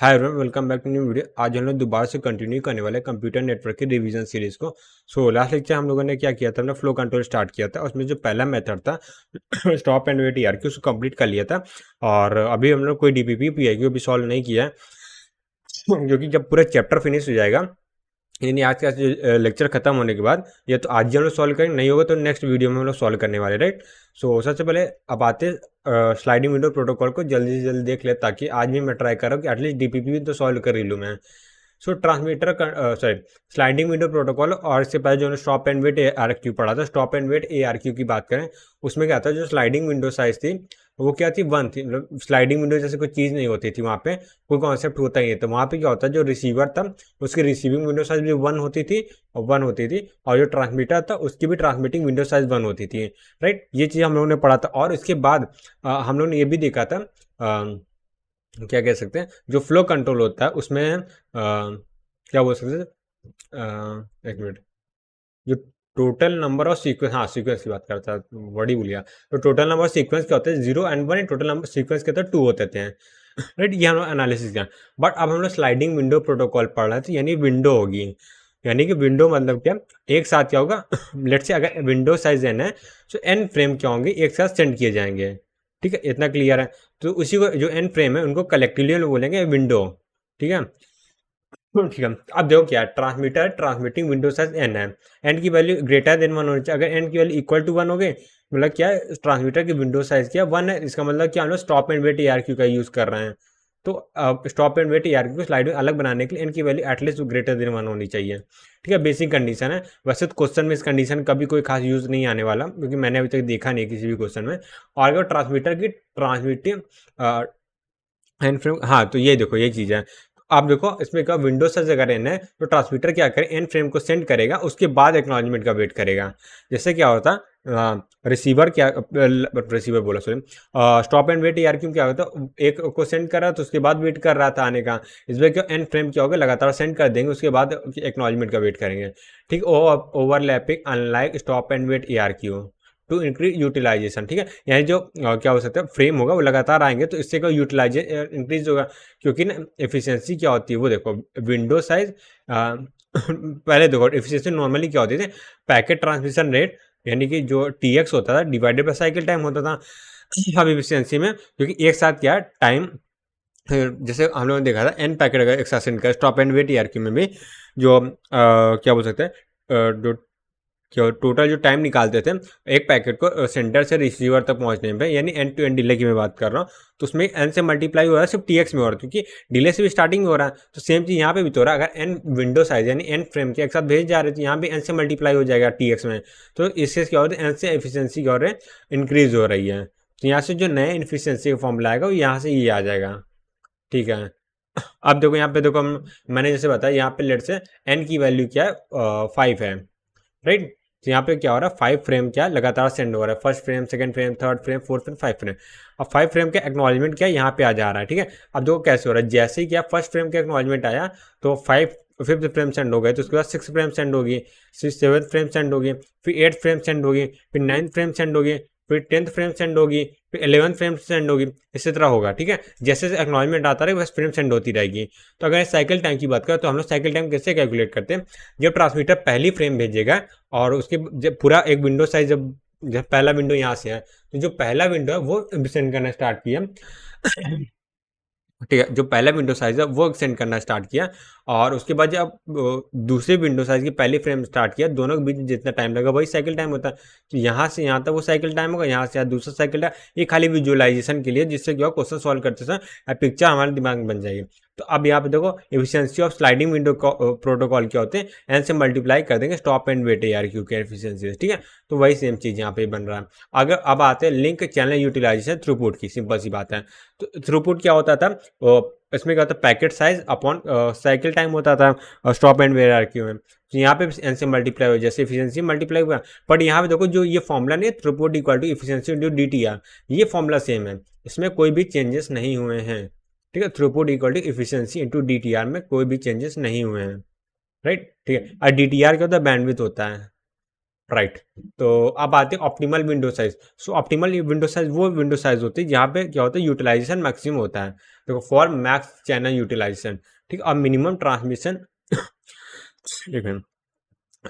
Hi everyone, welcome back to new video. आज हम लोग दोबारा से कंटिन्यू करने वाले हैं कंप्यूटर नेटवर्क की रिवीजन सीरीज को। लास्ट लेक्चर हम लोगों ने क्या किया था, हमने फ्लो कंट्रोल स्टार्ट किया था। उसमें जो पहला मेथड था स्टॉप एंड वेट ईआरक्यू, उसको कंप्लीट कर लिया था। और अभी हम लोग कोई डीपीपी पीआईक्यू भी सॉल्व नहीं किया है क्योंकि जब पूरा चैप्टर फिनिश हो जाएगा, यानी आज का लेक्चर खत्म होने के बाद, या तो आज ही हम लोग सॉल्व करेंगे, नहीं होगा तो नेक्स्ट वीडियो में हम लोग सॉल्व करने वाले, राइट। सबसे पहले अब आते स्लाइडिंग विंडो प्रोटोकॉल को जल्दी से जल्दी देख ले, ताकि आज भी मैं ट्राई कर रहा हूँ कि एटलीस्ट डीपीपी तो सॉल्व कर ही लूँ मैं। Transmitter sorry sliding window protocol, और इससे पहले जो स्टॉप एंड वेट ARQ पढ़ा था, स्टॉप एंड वेट ARQ की बात करें, उसमें क्या था, जो स्लाइडिंग विंडो साइज थी वो क्या थी, 1 थी। मतलब स्लाइडिंग विंडो जैसे कोई चीज़ नहीं होती थी वहाँ पे, कोई कॉन्सेप्ट होता ही नहीं। तो वहाँ पे क्या होता है, जो रिसीवर था उसकी रिसीविंग विंडो साइज भी 1 होती थी, और जो ट्रांसमीटर था उसकी भी ट्रांसमिटिंग विंडो साइज 1 होती थी, राइट। ये चीज़ हम लोगों ने पढ़ा था। और इसके बाद हम लोगों ने ये भी देखा था, क्या कह सकते हैं, जो फ्लो कंट्रोल होता है उसमें क्या बोल सकते हैं, एक मिनट, जो टोटल नंबर ऑफ सीक्वेंस, हाँ सीक्वेंस की बात करता है, वर्ड ही भूल गया। तो टोटल नंबर ऑफ सीक्वेंस क्या होते हैं, 0 एंड 1, टोटल नंबर सीक्वेंस के अंदर 2 होते थे, राइट। ये हम एनालिसिस किया। बट अब हम लोग स्लाइडिंग विंडो प्रोटोकॉल पढ़ रहे थे, यानी विंडो होगी। यानी कि विंडो मतलब क्या, एक साथ क्या होगा, लेट से अगर विंडो साइज n है तो n फ्रेम क्या होंगे, एक साथ सेंड किए जाएंगे, ठीक है, इतना क्लियर है। तो उसी को, जो n फ्रेम है उनको कलेक्टिवली बोलेंगे विंडो, ठीक है। ठीक है, अब देखो क्या, transmitter transmitting window size n है, n की वैल्यू ग्रेटर देन 1 होनी चाहिए। अगर n की वैल्यू इक्वल टू 1 हो गई, मतलब क्या है, ट्रांसमीटर की विंडो साइज क्या 1 है, इसका मतलब क्या, हम लोग स्टॉप एंड वेट ARQ का यूज कर रहे हैं। तो स्टॉप एंड वेट ARQ को स्लाइड में अलग बनाने के लिए n की वैल्यू एटलीस्ट ग्रेटर देन 1 होनी चाहिए, ठीक है। बेसिक कंडीशन है। वैसे तो क्वेश्चन में इस कंडीशन का भी कोई खास यूज नहीं आने वाला, क्योंकि मैंने अभी तक देखा नहीं किसी भी क्वेश्चन में। और अगर ट्रांसमीटर की ट्रांसमिटिंग एंड फ्रेम, हाँ तो ये देखो, ये चीज़ है। आप देखो इसमें क्या, विंडो से अगर एन है तो ट्रांसमीटर क्या करे, एन फ्रेम को सेंड करेगा, उसके बाद एक्नॉलेजमेंट का वेट करेगा। जैसे क्या होता, रिसीवर क्या, रिसीवर बोला sorry, stop and wait ARQ क्या होता, एक को सेंड कर रहा था, उसके बाद वेट कर रहा था आने का। इसमें क्या, एन फ्रेम क्या होगा, लगातार सेंड कर देंगे, उसके बाद एक्नॉलेजमेंट का वेट करेंगे, ठीक। Overlapping unlike stop and wait ARQ to increase utilisation, ठीक है। यानी जो क्या हो सकता है, फ्रेम होगा वो लगातार आएंगे, तो इससे कोई यूटिलाइजेशन इंक्रीज होगा। क्योंकि ना एफिशिएंसी क्या होती है, वो देखो, विंडो साइज पहले देखो एफिशिएंसी नॉर्मली क्या होती थी, पैकेट ट्रांसमिशन रेट, यानी कि जो TX होता था डिवाइडेड बाय साइकिल टाइम होता था। अब एफिशिएंसी में, क्योंकि एक साथ क्या टाइम, जैसे हम लोगों ने देखा था, n पैकेट अगर एक साथ सेंड कर, स्टॉप एंड वेट ARQ में भी जो क्या बोल सकते हैं, जो क्या टोटल जो टाइम निकालते थे एक पैकेट को सेंटर से रिसीवर तक पहुंचने में, यानी एंड टू एंड डिले की मैं बात कर रहा हूँ, तो उसमें एन से मल्टीप्लाई हो रहा है, सिर्फ TX में हो रहा है, क्योंकि डिले से भी स्टार्टिंग में हो रहा है। तो सेम चीज़ यहाँ पे भी तो हो रहा है, अगर एन विंडो साइज यानी एन फ्रेम के एक साथ भेज जा रहे थे, यहाँ भी एन से मल्टीप्लाई हो जाएगा TX में। तो इससे क्या हो रहा है, एन से एफिशिएंसी क्या हो रहा है, इंक्रीज हो रही है। तो यहाँ से जो नए इफिशियंसी का फॉर्मूला आएगा वो यहाँ से ये आ जाएगा, ठीक है। अब देखो यहाँ पे, देखो मैंने जैसे बताया, यहाँ पे लेट से एन की वैल्यू क्या है, 5 है, राइट। तो यहाँ पे क्या हो रहा है, 5 फ्रेम क्या लगातार सेंड हो रहा है, first frame, second frame, third frame, fourth frame, 5 frame. अब 5 फ्रेम का एक्नॉलेजमेंट क्या यहाँ पे आ जा रहा है, ठीक है। अब देखो कैसे हो रहा है, जैसे ही क्या फर्स्ट फ्रेम का एक्नॉलेजमेंट आया, तो 5th फ्रेम सेंड हो गए, तो उसके बाद 6th फ्रेम सेंड होगी, 7th फ्रेम सेंड होगी, फिर 8th फ्रेम सेंड होगी, फिर 9th फ्रेम सेंड होगी, फिर 10th फ्रेम सेंड होगी, फिर 11th फ्रेम सेंड होगी, इसी तरह होगा, ठीक है। जैसे जैसे एक्नॉलेजमेंट आता रहेगा, बस फ्रेम सेंड होती रहेगी। तो अगर साइकिल टाइम की बात करें, तो हम लोग साइकिल टाइम कैसे कैलकुलेट करते हैं, जब ट्रांसमीटर पहली फ्रेम भेजेगा, और उसके जब पूरा एक विंडो साइज, जब जब पहला विंडो यहाँ से है, तो जो पहला विंडो है वो सेंड करना स्टार्ट किया, ठीक है, जो पहला विंडो साइज है वो सेंड करना स्टार्ट किया। और उसके बाद जब दूसरे विंडो साइज की पहली फ्रेम स्टार्ट किया, दोनों के बीच जितना टाइम लगा वही साइकिल टाइम होता है। तो यहाँ से यहाँ तक वो साइकिल टाइम होगा, यहाँ से यहाँ दूसरा साइकिल टाइम, ये खाली विजुअलाइजेशन के लिए, जिससे क्या क्वेश्चन सॉल्व करते समय पिक्चर हमारे दिमाग में बन जाएगी। तो अब यहाँ पे देखो, efficiency of sliding window protocol क्या होते हैं, एन से मल्टीप्लाई कर देंगे स्टॉप एंड वेट ARQ के एफिशिएंसी, ठीक है। तो वही सेम चीज़ यहाँ पे बन रहा है। अगर अब आते हैं लिंक चैनल यूटिलाइजेशन थ्रूपुट की, सिंपल सी बात है। तो थ्रूपुट क्या होता था, इसमें क्या होता है, packet size upon cycle time होता था स्टॉप एंड वेट ARQ में। तो यहाँ पे एन से मल्टीप्लाई हो, जैसे एफिशिएंसी मल्टीप्लाई हुआ। बट यहाँ पे देखो, जो ये फॉर्मूला नहीं है, throughput equal to efficiency into DTR, ये फॉर्मूला सेम है, इसमें कोई भी चेंजेस नहीं हुए हैं, ठीक है। Throughput equal to efficiency into DTR में कोई भी चेंजेस नहीं हुए हैं, राइट, ठीक है। और DTR क्या होता है, बैंडविड्थ होता है, राइट। तो अब आते हैं ऑप्टिमल विंडो साइज। सो ऑप्टिमल विंडो साइज वो विंडो साइज होती है जहाँ पे क्या होता है, यूटिलाइजेशन मैक्सिमम होता है। देखो फॉर मैक्स चैनल यूटिलाइजेशन, ठीक है, और मिनिमम ट्रांसमिशन एक मिनट,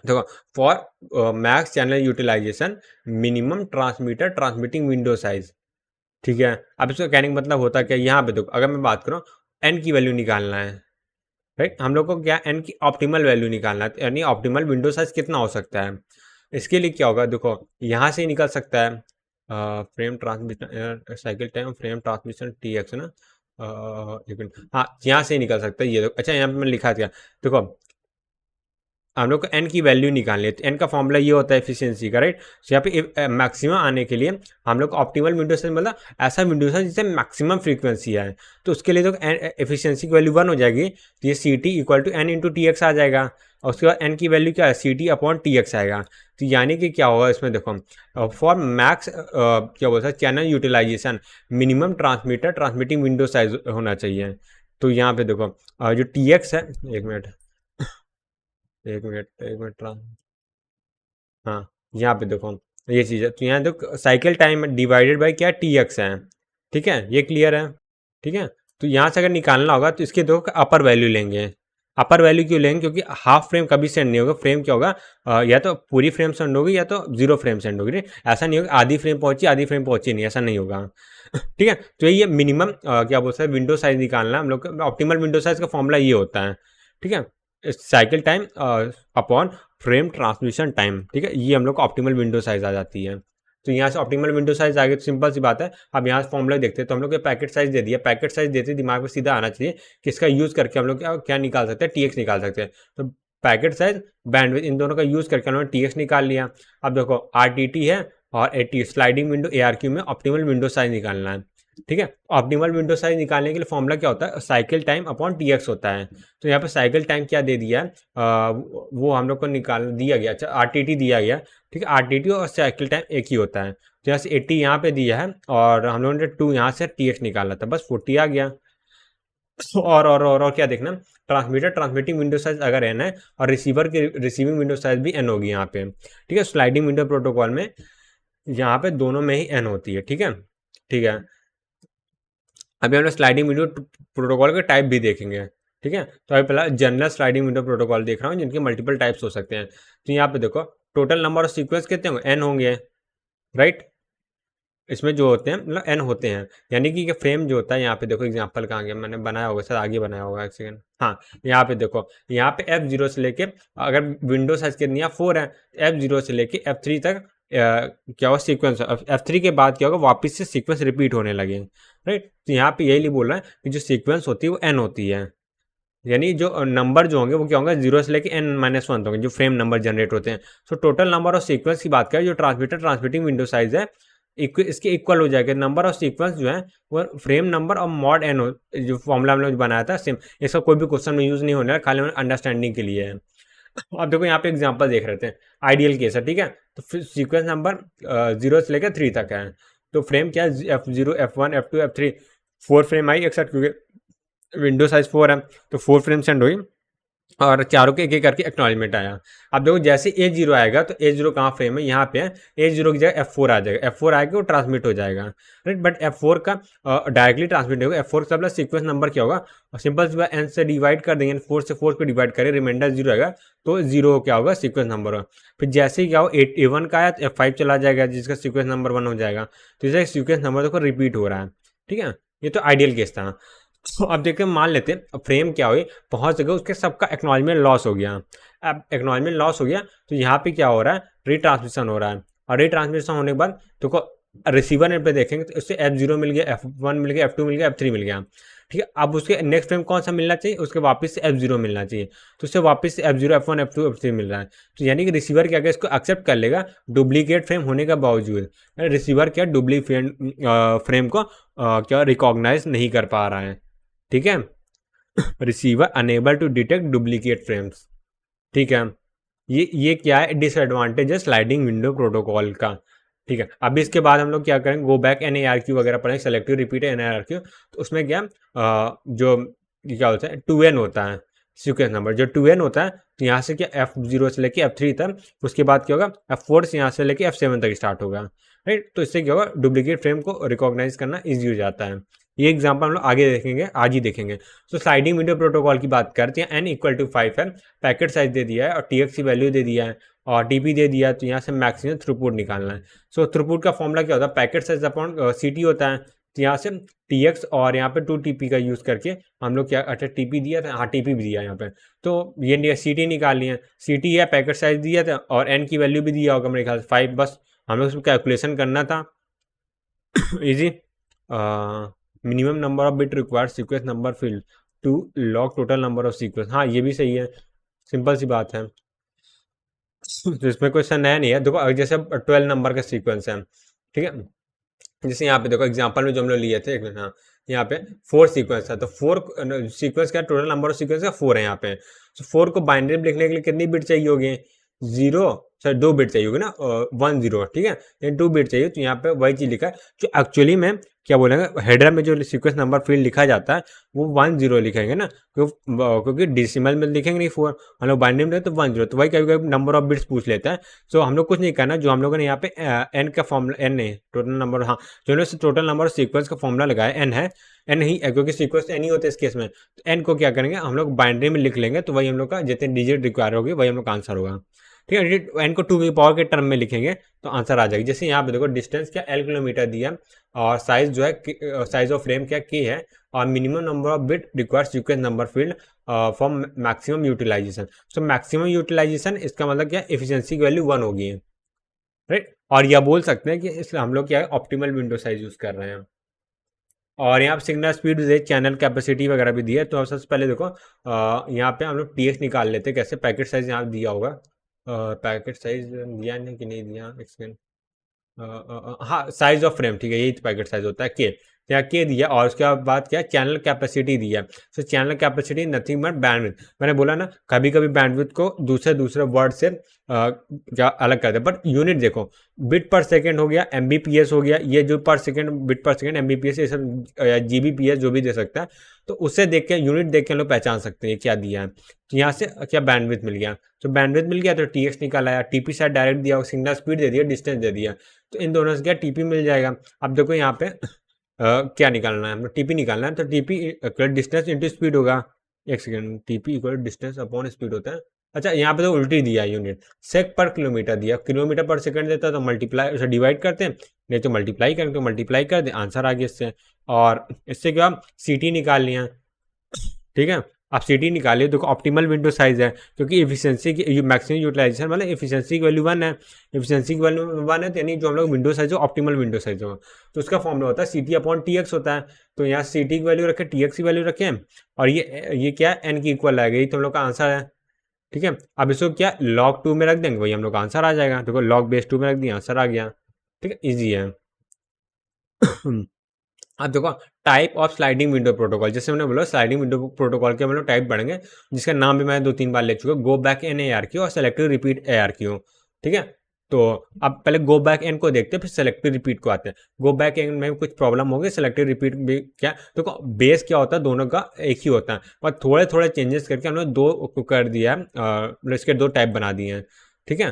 देखो for max channel utilization minimum transmitter transmitting window size, ठीक है। अब इसका कहने का मतलब होता है क्या, यहाँ पे देखो अगर मैं बात करूँ एन की वैल्यू निकालना है, राइट, हम लोग को क्या एन की ऑप्टिमल वैल्यू निकालना है, यानी ऑप्टिमल विंडो साइज कितना हो सकता है। इसके लिए क्या होगा, देखो यहाँ से निकल सकता है frame transmission cycle time frame transmission T x ना, एक मिनट, हाँ यहाँ से निकल सकता है ये देखो। अच्छा यहाँ पे मैंने लिखा था, देखो हम लोग को एन की वैल्यू निकालनी है, तो एन का फॉर्मूला ये होता है एफिशिएंसी का, राइट। तो यहाँ पे मैक्सिमम आने के लिए हम लोग को ऑप्टिमल विंडो साइज मतलब ऐसा विंडो साइज जिससे मैक्सिमम फ्रीक्वेंसी है, तो उसके लिए तो एफिशिएंसी की वैल्यू 1 हो जाएगी, तो ये C T equal to N into T X आ जाएगा, और उसके बाद एन की वैल्यू क्या है, C T upon T X आएगा। तो यानी कि क्या होगा इसमें, देखो फॉर मैक्स क्या बोलता है channel utilization minimum transmitter transmitting window size होना चाहिए। तो यहाँ पे देखो जो टी एक्स है, एक मिनट एक मिनट हाँ यहाँ पे देखो ये चीज़ है, तो यहाँ देखो साइकिल टाइम डिवाइडेड बाई क्या टी एक्स है, ठीक है, ये क्लियर है, ठीक है। तो यहाँ से अगर निकालना होगा तो इसके दो अपर वैल्यू लेंगे। अपर वैल्यू क्यों लेंगे, क्योंकि हाफ फ्रेम कभी सेंड नहीं होगा, फ्रेम क्या होगा या तो पूरी फ्रेम सेंड होगी या तो जीरो फ्रेम सेंड होगी, ऐसा नहीं होगा आधी फ्रेम पहुंची आधी फ्रेम पहुंची नहीं, ऐसा नहीं होगा ठीक है। तो ये मिनिमम क्या बोलते हैं विंडो साइज निकालना हम लोग का, ऑप्टिमल विंडो साइज का फॉर्मूला ये होता है, ठीक है, cycle time upon frame transmission time, ठीक है, ये हम लोग को ऑप्टिमल विंडो साइज आ जाती है। तो यहाँ से ऑप्टिमल विंडो साइज आ गई, तो सिंपल सी बात है। अब यहाँ से फॉर्मूला देखते हैं, तो हम लोग पैकेट साइज दे दिया, पैकेट साइज देते दिमाग में सीधा आना चाहिए कि इसका यूज करके हम लोग क्या निकाल सकते हैं, टीएक्स निकाल सकते हैं। तो पैकेट साइज बैंडविड्थ इन दोनों का यूज करके हम लोग टीएक्स निकाल लिया। अब देखो आरटीटी है और एटी स्लाइडिंग विंडो एआरक्यू में ऑप्टिमल विंडो साइज निकालना है, ठीक है। ऑप्टिमल विंडो साइज निकालने के लिए फॉर्मूला क्या होता है, cycle time upon T x होता है। तो यहाँ पे साइकिल टाइम क्या दे दिया है, वो हम लोग को निकाल दिया गया, अच्छा आरटीटी दिया गया, ठीक है, आरटीटी और साइकिल टाइम एक ही होता है। तो यहाँ से 80 यहाँ पे दिया है और हम लोगों ने 2 यहाँ से टी एक्स निकाला था, बस 40 आ गया। और क्या देखना, ट्रांसमीटर ट्रांसमिटिंग विंडो साइज अगर एन है और रिसीवर की रिसीविंग विंडो साइज भी एन होगी यहाँ पे, ठीक है। स्लाइडिंग विंडो प्रोटोकॉल में यहाँ पे दोनों में ही एन होती है, ठीक है, ठीक है। अभी हम लोग स्लाइडिंग विंडो प्रोटोकॉल के टाइप भी देखेंगे, ठीक है। तो अभी पहला जनरल स्लाइडिंग विंडो प्रोटोकॉल देख रहा हूँ जिनके मल्टीपल टाइप्स हो सकते हैं। तो यहाँ पे देखो टोटल नंबर ऑफ सीक्वेंस कितने होंगे, एन होंगे, राइट। इसमें जो होते हैं मतलब एन होते हैं, यानी कि फ्रेम जो होता है, यहाँ पे देखो एग्जांपल कहाँ गया, मैंने बनाया होगा सर, आगे बनाया होगा, एक सेकंड, हाँ यहाँ पे देखो, यहाँ पे F0 से लेके अगर विंडो साइज कितनी है 4 है, F0 से लेके F3 तक क्या होगा सीक्वेंस, F3 के बाद क्या होगा वापस से सीक्वेंस रिपीट होने लगे, राइट। तो यहाँ पे यही बोल रहा है कि जो सीक्वेंस होती है वो एन होती है, यानी जो नंबर जो होंगे वो क्या होंगे 0 से लेके n-1 होंगे जो फ्रेम नंबर जनरेट होते हैं। So total number of sequence की बात करें, जो ट्रांसमीटर ट्रांसमिटिंग विंडो साइज है इसके इक्वल हो जाएगा नंबर ऑफ सीक्वेंस जो है वो फ्रेम नंबर और मॉड एन, जो फॉर्मूला हमने बनाया था सेम, इसका कोई भी क्वेश्चन में यूज नहीं होने वाला, खाली अंडरस्टैंडिंग के लिए है। अब देखो यहाँ पे एग्जांपल देख रहे थे, आइडियल केस है, ठीक है। तो सीक्वेंस नंबर 0 से लेकर 3 तक है, तो फ्रेम क्या है F0 F1 F2 F3, 4 frame I एक साथ, क्योंकि विंडो साइज 4 है तो 4 फ्रेम सेंड हुई और चारों के एक करके एक्नॉलेजमेंट आया। अब देखो जैसे A0 आएगा तो A0 कहाँ फ्रेम है, यहाँ पे है, A0 की जगह F4 आ जाएगा, F4 आएगा वो ट्रांसमिट हो जाएगा, राइट। बट F4 का डायरेक्टली ट्रांसमिट होगा, F4 का सीक्वेंस नंबर क्या होगा, सिंपल सी बात n से डिवाइड कर देंगे, 4 से 4 को डिवाइड करें, रिमाइंडर 0 आएगा, तो 0 क्या होगा सीक्वेंस नंबर होगा। फिर जैसे ही क्या हो A1 का आया तो F5 चला जाएगा जिसका सीक्वेंस नंबर 1 हो जाएगा, तो इसे सीक्वेंस नंबर देखो रिपीट हो रहा है, ठीक है। ये तो आइडियल केस था। तो अब देखते हैं, मान लेते हैं फ्रेम क्या हुई पहुंच गए, उसके सबका एक्नॉलेजमेंट लॉस हो गया। अब एक्नॉलेजमेंट लॉस हो गया तो यहाँ पे क्या हो रहा है, रीट्रांसमिशन हो रहा है, और रीट्रांसमिशन होने के बाद देखो रिसीवर एंड पे देखेंगे तो उससे F0 मिल गया, F1 मिल गया, F2 मिल गया, F3 मिल गया, ठीक है। अब उसके नेक्स्ट फ्रेम कौन सा मिलना चाहिए, उसके वापस से F0 मिलना चाहिए, तो उससे वापस से F0 F1 F2 F3 मिल रहा है। तो यानी कि रिसीवर क्या इसको एक्सेप्ट कर लेगा डुप्लीकेट फ्रेम होने का बावजूद, रिसीवर क्या डुप्लीकेट फ्रेम को क्या रिकॉग्नाइज नहीं कर पा रहा है, ठीक है। Receiver enable to detect duplicate frames, ठीक है। ये क्या है, डिसएडवांटेज है स्लाइडिंग विंडो प्रोटोकॉल का, ठीक है। अभी इसके बाद हम लोग क्या करेंगे, गो बैक NARQ वगैरह पढ़ेंगे, सेलेक्टिव रिपीट NARQ, तो उसमें क्या जो क्या होता है 2n होता है, सीक्वेंस नंबर। जो 2n होता है तो यहाँ से क्या F0 से लेके F3 तक, उसके बाद क्या होगा F4 से यहाँ से लेके F7 तक स्टार्ट होगा, राइट। तो इससे क्या होगा, डुप्लीकेट फ्रेम को रिकॉग्नाइज करना ईजी हो जाता है। ये एग्जाम्पल हम लोग आगे देखेंगे, आज ही देखेंगे। तो स्लाइडिंग विंडो प्रोटोकॉल की बात करते हैं। n इक्वल टू 5 है, पैकेट साइज दे दिया है और TX की वैल्यू दे दिया है और TP दे दिया है, तो यहाँ से मैक्सिमम थ्रूपुट निकालना है। सो थ्रूपुट का फॉर्मूला क्या होता है, पैकेट साइज अपॉन CT होता है। तो यहाँ से TX और यहाँ पे 2TP का यूज़ करके हम लोग क्या, अच्छा TP दिया था, हाँ TP भी दिया यहाँ पे, तो ये CT निकाल लिए। CT है, पैकेट साइज दिया था और n की वैल्यू भी दिया होगा मेरे ख्याल से 5, बस हम लोग उसमें कैलकुलेशन करना था। Easy. Minimum number of bit required sequence number field to log total number of sequence, हाँ ये भी सही है, सिंपल सी बात है। तो इसमें क्वेश्चन नया नहीं है। देखो जैसे 12 नंबर का सीक्वेंस है, ठीक है, जैसे यहाँ पे देखो एग्जांपल में जो हम लोग लिए थे, हाँ यहाँ पे 4 सीक्वेंस है, तो 4 सीक्वेंस का टोटल नंबर ऑफ सीक्वेंस का 4 है यहाँ पे। तो 4 को बाइनरी में लिखने के लिए कितनी बिट चाहिए होगी, 0 सर 2 बिट चाहिए होगी ना, 1 0, ठीक है, ये 2 बिट चाहिए। तो यहाँ पे वही चीज लिखा है जो एक्चुअली में क्या बोलेंगे, हेडर में जो सीक्वेंस नंबर फील्ड लिखा जाता है वो 1 0 लिखेंगे ना, क्योंकि डेसिमल में लिखेंगे नहीं 4, हम लोग बाइनरी में तो 1 0, तो वही कभी कभी नंबर ऑफ बिट्स पूछ लेता है। सो हम लोग कुछ नहीं करना, जो हम लोगों ने यहाँ पे एन का फॉर्मूला, एन नहीं टोटल नंबर, हाँ जो लोग टोटल नंबर ऑफ सीक्वेंस का फॉर्मूला लगाया एन है, एन ही क्योंकि सीक्वेंस एन ही होता है इस केस में, तो एन को क्या करेंगे हम लोग बाइनरी में लिख लेंगे, तो वही हम लोग का जितने डिजिट रिक्वायर होगी वही हम लोग का आंसर होगा, ठीक है। एन को 2 की पावर के टर्म में लिखेंगे तो आंसर आ जाएगी। जैसे यहाँ पे देखो डिस्टेंस क्या L किलोमीटर दिया और साइज जो है साइज ऑफ फ्रेम क्या K है और minimum number of bit required sequence number field for maximum utilization. So maximum utilization इसका मतलब क्या, एफिशिएंसी की वैल्यू 1 होगी, राइट। और यह बोल सकते हैं कि इसलिए हम लोग क्या है ऑप्टिमल विंडो साइज यूज कर रहे हैं। और यहाँ पे सिग्नल स्पीड दे, चैनल कैपेसिटी वगैरह भी दी है। तो सबसे पहले देखो यहाँ पे हम लोग TX निकाल लेते हैं कैसे, पैकेट साइज यहाँ दिया होगा, पैकेट साइज दिया नहीं कि नहीं दिया, एक सेकेंड, हाँ साइज ऑफ फ्रेम, ठीक है, यही तो पैकेट साइज होता है के, यहाँ के दिया और उसके बाद क्या चैनल कैपेसिटी दिया। तो channel capacity nothing but bandwidth, मैंने बोला ना कभी कभी बैंडविड्थ को दूसरे दूसरे वर्ड से क्या अलग करते हैं, बट यूनिट देखो, बिट पर सेकेंड हो गया, MBPS हो गया, ये जो पर सेकेंड बिट पर सेकेंड MBPS ये सब GBPS जो भी दे सकता है, तो उससे देख के यूनिट देख के हम लोग पहचान सकते हैं क्या दिया है। तो यहाँ से क्या बैंडविड्थ मिल गया, तो बैंडविड्थ मिल गया तो TX निकाला है, TP साइड डायरेक्ट दिया, सिग्नल स्पीड दे दिया, डिस्टेंस दे दिया, तो इन दोनों से क्या TP मिल जाएगा। अब देखो यहाँ पे क्या निकालना है, TP निकालना है, तो TP equal distance into speed होगा, एक second, TP equal distance upon speed होता है। अच्छा यहाँ पे तो उल्टी दिया यूनिट, सेक पर किलोमीटर दिया, किलोमीटर पर सेकंड देता है तो मल्टीप्लाई उसे डिवाइड करते हैं, नहीं तो मल्टीप्लाई करें, तो मल्टीप्लाई कर दे आंसर आ गया इससे। और इससे क्या CT निकाल लिया, ठीक है। आप CT निकालिए, देखो ऑप्टिमल विंडो साइज है क्योंकि एफिशिएंसी की मैक्सिमम यूटिलाइजेशन मतलब एफिशिएंसी की वैल्यू 1 है, एफिशिएंसी की वैल्यू 1 है, तो यानी जो हम लोग विंडो साइज हो ऑप्टिमल विंडो साइज हो, तो उसका फॉर्मूला होता है CT अपॉन TX होता है। तो यहाँ CT की वैल्यू रखें, TX की वैल्यू रखें और ये क्या है N की इक्वल आएगा, यही तो हम लोग का आंसर है, ठीक है। अब इसको क्या log 2 में रख देंगे, वही हम लोग का आंसर आ जाएगा। देखो log बेस 2 में रख दिया, आंसर आ गया, ठीक है, ईजी है। अब देखो type of sliding window protocol, जैसे मैंने बोला स्लाइडिंग विंडो प्रोटोकॉल के हम लोग टाइप पढ़ेंगे, जिसका नाम भी मैं 2-3 बार ले चुका, गो बैक एन ARQ और सेलेक्टिव रिपीट ARQ, ठीक है। तो अब पहले गो बैक एन को देखते हैं, फिर सेलेक्टिव रिपीट को आते हैं। गो बैक एन में कुछ प्रॉब्लम होगी, सेलेक्टिव रिपीट भी क्या, देखो बेस क्या होता है दोनों का एक ही होता है, पर थोड़े थोड़े चेंजेस करके हमने दो को कर दिया है, मतलब इसके 2 टाइप बना दिए हैं, ठीक है।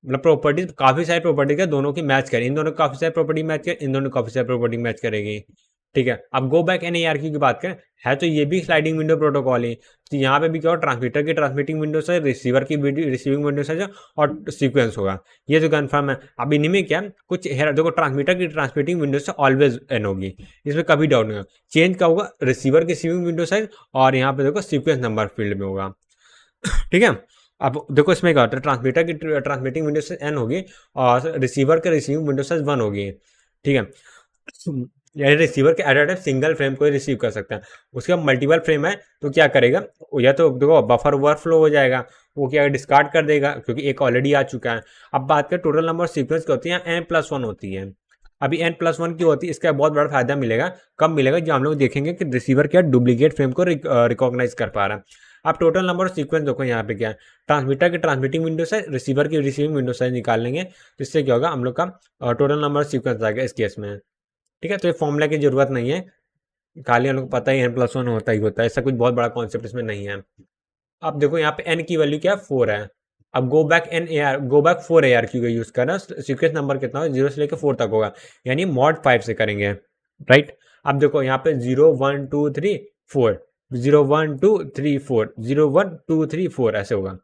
मतलब प्रॉपर्टीज काफी सारी प्रॉपर्टी का दोनों की मैच करें, इन दोनों काफी सारी प्रॉपर्टी मैच करें, इन दोनों काफी सारी प्रॉपर्टी मैच करेगी, ठीक है। अब गो बैक एन ARQ की बात करें, है तो ये भी स्लाइडिंग विंडो प्रोटोकॉल है, तो यहाँ पे भी क्या हो, ट्रांसमीटर की ट्रांसमिटिंग विंडो से, रिसीवर की रिसीविंग विंडो से और सीक्वेंस होगा, ये तो कन्फर्म है। अब इनमें क्या कुछ है, देखो ट्रांसमीटर की ट्रांसमिटिंग विंडो से ऑलवेज एन होगी, इसमें कभी डाउट नहीं होगा। चेंज का होगा रिसीवर की रिसीविंग विंडो साइज और यहाँ पे देखो सीक्वेंस नंबर फील्ड में होगा, ठीक है। अब देखो इसमें क्या होता है, ट्रांसमीटर की ट्रांसमिटिंग विंडो साइज n होगी और रिसीवर के रिसीविंग विंडो साइज 1 होगी, ठीक है। यानी रिसीवर के at a time single frame को ही रिसीव कर सकता है, उसका मल्टीपल फ्रेम है तो क्या करेगा, या तो देखो बफर ओवरफ्लो हो जाएगा, वो क्या डिस्कार्ड कर देगा क्योंकि एक ऑलरेडी आ चुका है। अब बात करें टोटल नंबर सीक्वेंस की होती है, n+1 होती है। अभी n+1 की होती है, इसका बहुत बड़ा फायदा मिलेगा, कब मिलेगा, जब हम लोग देखेंगे कि रिसीवर क्या डुप्लीकेट फ्रेम को रिकॉग्नाइज कर पा रहा है। आप टोटल नंबर ऑफ सीक्वेंस देखो यहाँ पे क्या है, ट्रांसमीटर की ट्रांसमिटिंग विंडो साइज, रिसीवर की रिसीविंग विंडो साइज निकाल लेंगे, जिससे क्या होगा हम लोग का टोटल नंबर ऑफ सीक्वेंस आएगा इस केस में, ठीक है। तो ये फॉर्मूला की जरूरत नहीं है, खाली हम लोग को पता ही n+1 होता ही होता है, ऐसा कुछ बहुत बड़ा कॉन्सेप्ट इसमें नहीं है। अब देखो यहाँ पे n की वैल्यू क्या है 4 है। अब go back go back 4 AR Q का यूज करना, सीक्वेंस नंबर कितना हो 0 से लेकर 4 तक होगा, यानी मॉड 5 से करेंगे, राइट। अब देखो यहाँ पे 0 1 2 3 4, 0 1 2 3 4, 0 1 2 3 4 ऐसे होगा।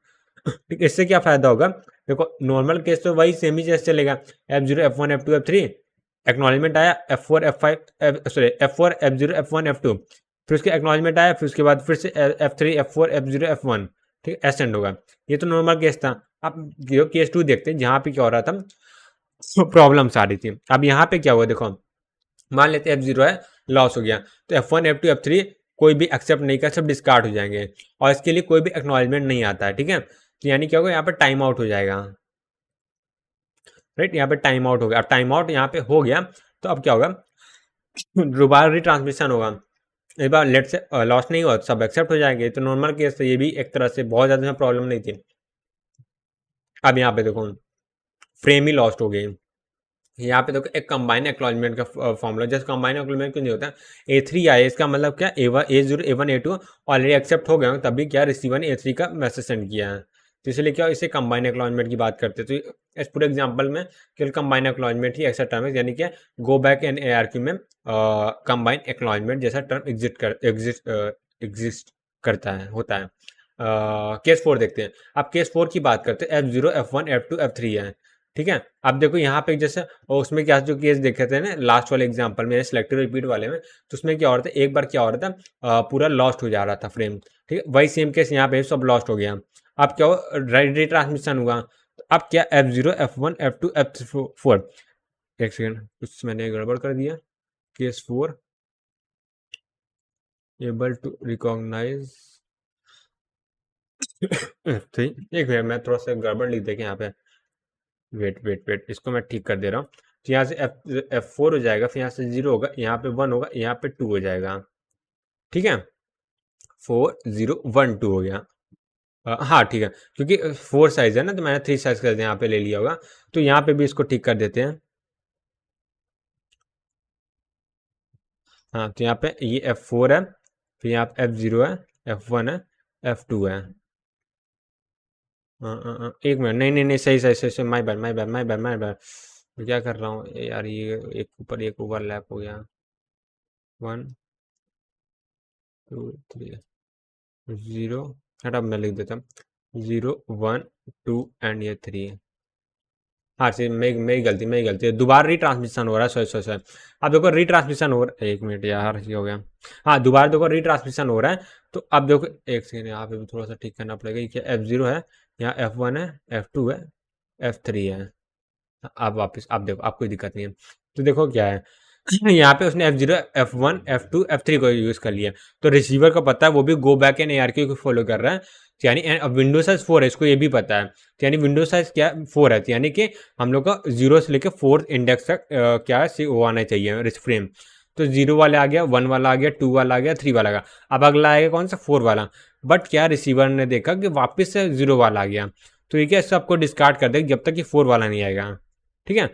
ठीक, इससे क्या फायदा होगा, देखो नॉर्मल केस तो वही सेम ही जैसे चलेगा, F0 F1 F2 F3, acknowledgement आया F4 F5 sorry F4 F0 F1 F2, फिर उसके एक्नॉलेजमेंट आया, फिर उसके बाद फिर से F3 F4 F0 F1, ठीक ऐसे एंड होगा। ये तो नॉर्मल केस था। अब केस 2 देखते हैं जहाँ पे क्या हो रहा था, प्रॉब्लम्स आ रही थी। अब यहाँ पे क्या हुआ देखो, मान लेते F0 है, लॉस हो गया, तो F1 F2 F3 कोई भी एक्सेप्ट नहीं कर, सब डिस्कार्ड हो जाएंगे, और इसके लिए कोई भी एक्नॉलेजमेंट नहीं आता है, ठीक है। तो यानी क्या होगा, यहाँ पे टाइम आउट हो जाएगा, राइट। यहाँ पे टाइम आउट हो गया। अब टाइम आउट यहाँ पे हो गया, तो अब क्या होगा, दोबारा रिट्रांसमिशन होगा। एक बार लेट से लॉस नहीं हुआ, सब एक्सेप्ट हो जाएंगे, तो नॉर्मल केस से ये भी एक तरह से बहुत ज़्यादा प्रॉब्लम नहीं थी। अब यहाँ पे देखो फ्रेम ही लॉस्ट हो गई। यहाँ पे देखो एक कंबाइन एक्नॉलेजमेंट का फॉर्मूला, जैसे कंबाइन एक्नॉलेजमेंट क्यों नहीं होता, A3 आए, इसका मतलब क्या A0 A1 A2 already accept हो गए, तभी क्या रिसीवर ने A3 का मैसेज सेंड किया है, तो इसलिए क्या इसे कंबाइन एक्नॉलेजमेंट की बात करते हैं। तो इस पूरे एग्जांपल में केवल कंबाइन एक्नॉलेजमेंट ही एक्सेप्ट टर्म है, यानी कि गो बैक एंड ARQ में कंबाइन एक्नॉलेजमेंट जैसा टर्म एग्जिस्ट करता है, होता है। केस 4 देखते हैं। अब केस 4 की बात करते हैं, F0 F1 F2 F3 है, ठीक है। अब देखो यहाँ पे जैसे उसमें क्या जो केस देखे थे ना लास्ट वाले एग्जांपल में, सिलेक्टिव रिपीट वाले में, तो उसमें क्या हो रहा था, एक बार क्या हो रहा था, पूरा लॉस्ट हो जा रहा था फ्रेम, ठीक है। वही सेम केस यहाँ पे सब लॉस्ट हो गया। अब क्या हो, रिट्रांसमिशन हुआ, तो अब क्या F0 F1 F2 F4, एक सेकेंड कुछ मैंने गड़बड़ कर दिया, case 4 able to recognise F3, एक मिनट मैं थोड़ा सा गड़बड़ लिख देखे यहाँ पे, वेट इसको मैं ठीक कर दे रहा हूँ। तो यहाँ से F4 हो जाएगा, फिर यहाँ से 0 होगा, यहाँ पे 1 होगा, यहाँ पे 2 हो जाएगा, ठीक है। 4 0 1 2 हो गया। हाँ ठीक है, क्योंकि 4 साइज है ना, तो मैंने 3 साइज कर दिया, यहाँ पे ले लिया होगा, तो यहाँ पे भी इसको ठीक कर देते हैं। हाँ तो यहाँ पे ये F4 है, फिर यहाँ पे F0 है, F1 है, F2 है। एक मिनट, नहीं सही, माय बैड मैं क्या कर रहा हूँ यार, ये एक ओवरलैप हो गया, 1 2 3 0, हटा मैं लिख देता हूँ 0 1 2 एंड ये 3। हाँ सही, मेरी गलती है, दोबारा रिट्रांसमिशन हो रहा है, सॉरी। अब देखो रिट्रांसमिशन हो रहा है, एक मिनट यार ये हो गया, हाँ दोबारा देखो रिट्रांसमिशन हो रहा है। तो अब देखो एक सेकेंड, यहाँ पे भी थोड़ा सा ठीक करना पड़ेगा, क्या F0 है, यहाँ F1 है, F2 है, F3 है। अब वापस आप देखो, आप कोई दिक्कत नहीं है। तो देखो क्या है, यहाँ पे उसने F0 F1 F2 F3 को यूज कर लिया, तो रिसीवर को पता है वो भी गो बैक एंड ARQ को फॉलो कर रहा है, तो यानी अब विंडो साइज 4 है, इसको ये भी पता है, तो यानी विंडो साइज क्या 4 है, तो यानी कि हम लोग का 0 से लेकर 4 इंडेक्स तक क्या है वो आना चाहिए फ्रेम। तो 0 वाला आ गया, 1 वाला आ गया, 2 वाला आ गया, 3 वाला आ गया, अब अगला आएगा कौन सा 4 वाला। बट क्या रिसीवर ने देखा कि वापस से 0 वाला आ गया, तो ये क्या सबको डिस्कार्ड कर देगा जब तक कि 4 वाला नहीं आएगा, ठीक है।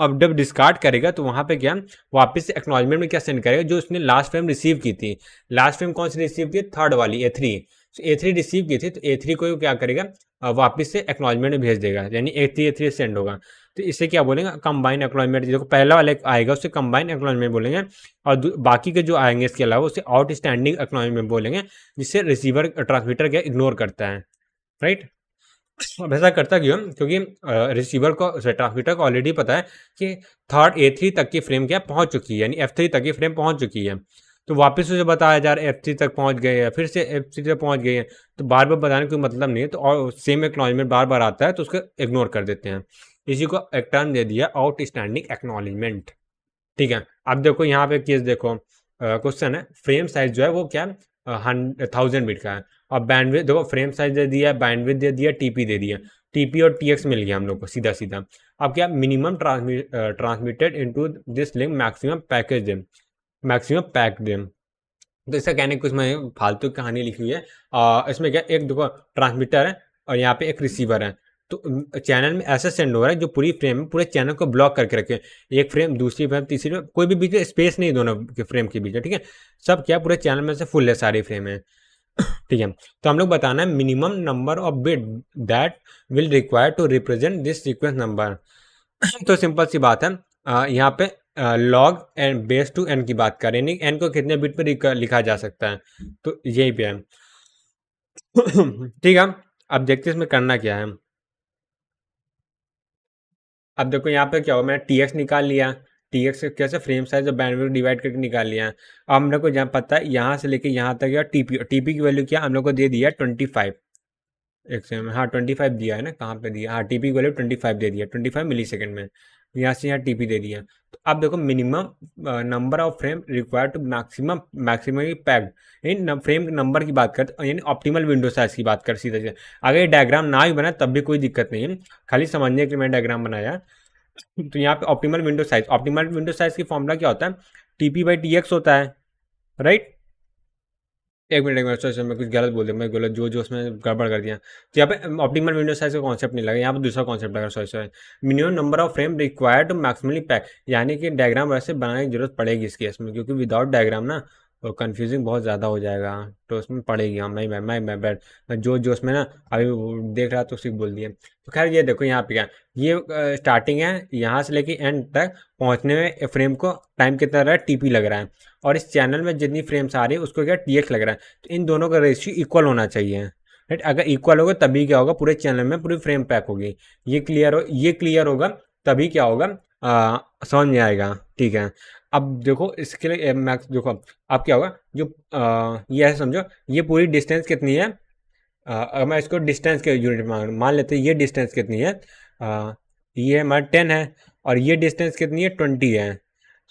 अब जब डिस्कार्ड करेगा तो वहां पे क्या वापस से एक्नॉलेजमेंट में क्या सेंड करेगा, जो उसने लास्ट फ्रेम रिसीव की थी, लास्ट फ्रेम कौन सी रिसीव की, थर्ड वाली A3, A3 रिसीव की थी, तो A3 को क्या करेगा, वापस से एक्नॉलेजमेंट में भेज देगा, यानी A3 सेंड होगा। तो इसे क्या बोलेंगे, कंबाइन एक्नॉलेजमेंट, जो पहला वाला आएगा उसे कंबाइन एक्नॉलेजमेंट बोलेंगे, और बाकी के जो आएंगे इसके अलावा उसे आउटस्टैंडिंग एक्नॉलेजमेंट बोलेंगे, जिससे रिसीवर ट्रांसमीटर क्या इग्नोर करता है, राइट। अब ऐसा करता क्यों, क्योंकि रिसीवर को ट्रांसमीटर को ऑलरेडी पता है कि थर्ड A3 तक की फ्रेम क्या पहुंच चुकी है, यानी F3 तक की फ्रेम पहुंच चुकी है, तो वापस उसे बताया जा रहा है F3 तक पहुंच गए हैं, फिर से F3 तक पहुंच गए हैं, तो बार बार बताने का कोई मतलब नहीं है, तो और सेम एक्नॉलेजमेंट बार बार आता है तो उसको इग्नोर कर देते हैं, इसी को एक टर्म दे दिया आउटस्टैंडिंग एक्नॉलेजमेंट, ठीक है। अब देखो यहाँ पे केस देखो, क्वेश्चन है फ्रेम साइज जो है वो क्या 1000 बिट का है, और बैंडविड्थ देखो फ्रेम साइज दे दिया, बैंडविड्थ दे दिया, टीपी दे दिया, टीपी और टीएक्स मिल गया हम लोग को सीधा सीधा। अब क्या minimum transmitted into this link maximum package them, maximum pack them, तो इसका कहने कुछ मैं फालतू कहानी लिखी हुई है। इसमें क्या एक देखो ट्रांसमीटर है और यहाँ पे एक रिसीवर है, तो चैनल में ऐसा सेंड हो रहा है जो पूरी फ्रेम में पूरे चैनल को ब्लॉक करके रखे, एक फ्रेम दूसरी फ्रेम तीसरी फ्रेम, कोई भी बीच में स्पेस नहीं दोनों के फ्रेम के बीच में, ठीक है। सब क्या पूरे चैनल में से फुल है, सारी फ्रेम है। ठीक है, तो हम लोग बताना है minimum number of bit that will require to represent this sequence number. तो सिंपल सी बात है, यहाँ पे log N base two N की बात करें, यानी एन को कितने बिट पर लिखा जा सकता है, तो यही पे है। ठीक है, अब देखते हैं इसमें करना क्या है। अब देखो यहाँ पे क्या हो, मैंने टी एक्स निकाल लिया, टी एक्स कैसे फ्रेम साइज और बैंडविड्थ डिवाइड करके निकाल लिया। अब हम लोग को जहाँ पता है यहाँ से लेके यहाँ तक या टीपी की वैल्यू क्या हम लोग को दे दिया 25। एक सेकंड, हाँ 25 दिया है ना, कहाँ पे दिया, हाँ टीपी की वैल्यू 25 दे दिया, 25 मिली सेकेंड में, यहाँ से यहाँ टीपी दे दिया। तो अब देखो minimum number of frame required to maximum maximum packed in frame number की बात करते, यानी ऑप्टिमल विंडो साइज की बात कर सीधे से। अगर ये डायग्राम ना भी बना तब भी कोई दिक्कत नहीं है, खाली समझने के लिए मैंने डायग्राम बनाया। तो यहाँ पे ऑप्टिमल विंडो साइज की फॉर्मूला क्या होता है, टीपी बाई टी एक्स होता है, राइट। एक मिनट सर मैं कुछ गलत बोल दिया, मैं गलत जो उसमें गड़बड़ कर दिया। तो यहाँ पे ऑप्टिमल विंडो साइज का कॉन्सेप्ट नहीं लगा, यहाँ पे दूसरा कॉन्सेप्ट लगा, sorry. Minimum number of frame required to maximally pack, यानी कि डायग्राम वैसे बनाने की जरूरत पड़ेगी इस केस में, क्योंकि विदाउट डायग्राम ना तो कन्फ्यूजिंग बहुत ज़्यादा हो जाएगा, तो उसमें पड़ेगी। हाँ मैं बैठ मैं जो उसमें ना अभी देख रहा तो उसी को बोल दिया। तो खैर ये देखो यहाँ पे क्या, ये स्टार्टिंग है, यहाँ से लेके एंड तक पहुँचने में फ्रेम को टाइम कितना रहा है, टीपी लग रहा है, और इस चैनल में जितनी फ्रेम्स आ रही है उसको क्या टीएक्स लग रहा है। तो इन दोनों का रेशियो इक्वल होना चाहिए, राइट। अगर इक्वल होगा तभी क्या होगा, पूरे चैनल में पूरी फ्रेम पैक होगी। ये क्लियर होगा तभी क्या होगा, समझ में आएगा, ठीक है। अब देखो इसके लिए मैक्स देखो, अब क्या होगा, जो ये ऐसे समझो, ये पूरी डिस्टेंस कितनी है, अगर मैं इसको डिस्टेंस के यूनिट मान लेते हैं, ये डिस्टेंस कितनी है, ये हमारा 10 है, और ये डिस्टेंस कितनी है, 20 है।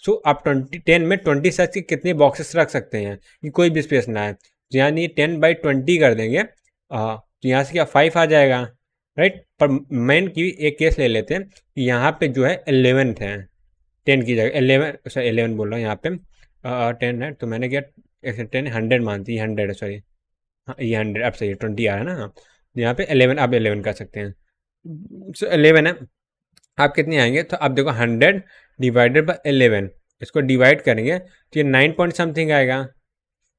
सो आप 10 में 20 साइज के कितने बॉक्सेस रख सकते हैं कि कोई भी स्पेस ना है, तो यानी 10/20 कर देंगे, तो यहाँ से क्या 5 आ जाएगा, राइट। पर मेन की एक केस ले लेते हैं कि यहाँ पे जो है 11 है, 10 की जगह 11, सॉरी 11 बोल रहा हूँ यहाँ पे, 10 है, तो मैंने क्या 10 100 मानती है, 100 है सॉरी, हाँ ये 100 अब सही है, 20 आ रहा है ना, हाँ। तो यहाँ पे 11 आप 11 कर सकते हैं, सो 11 है। आप कितने आएंगे, तो आप देखो 100 डिवाइडेड बाई 11, इसको डिवाइड करेंगे तो ये 9 पॉइंट समथिंग आएगा।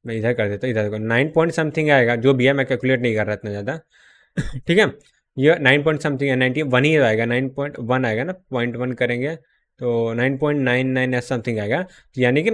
मैं इधर कर देता हूँ, इधर देखो 9 पॉइंट समथिंग आएगा, जो भी है मैं कैलकुलेट नहीं कर रहा इतना ज़्यादा। ठीक है, ये 9 पॉइंट समथिंग है, 91 ही आएगा, 9.1 आएगा ना, 0.1 करेंगे तो 9.99 ऐसा समथिंग आएगा, तो यानी कि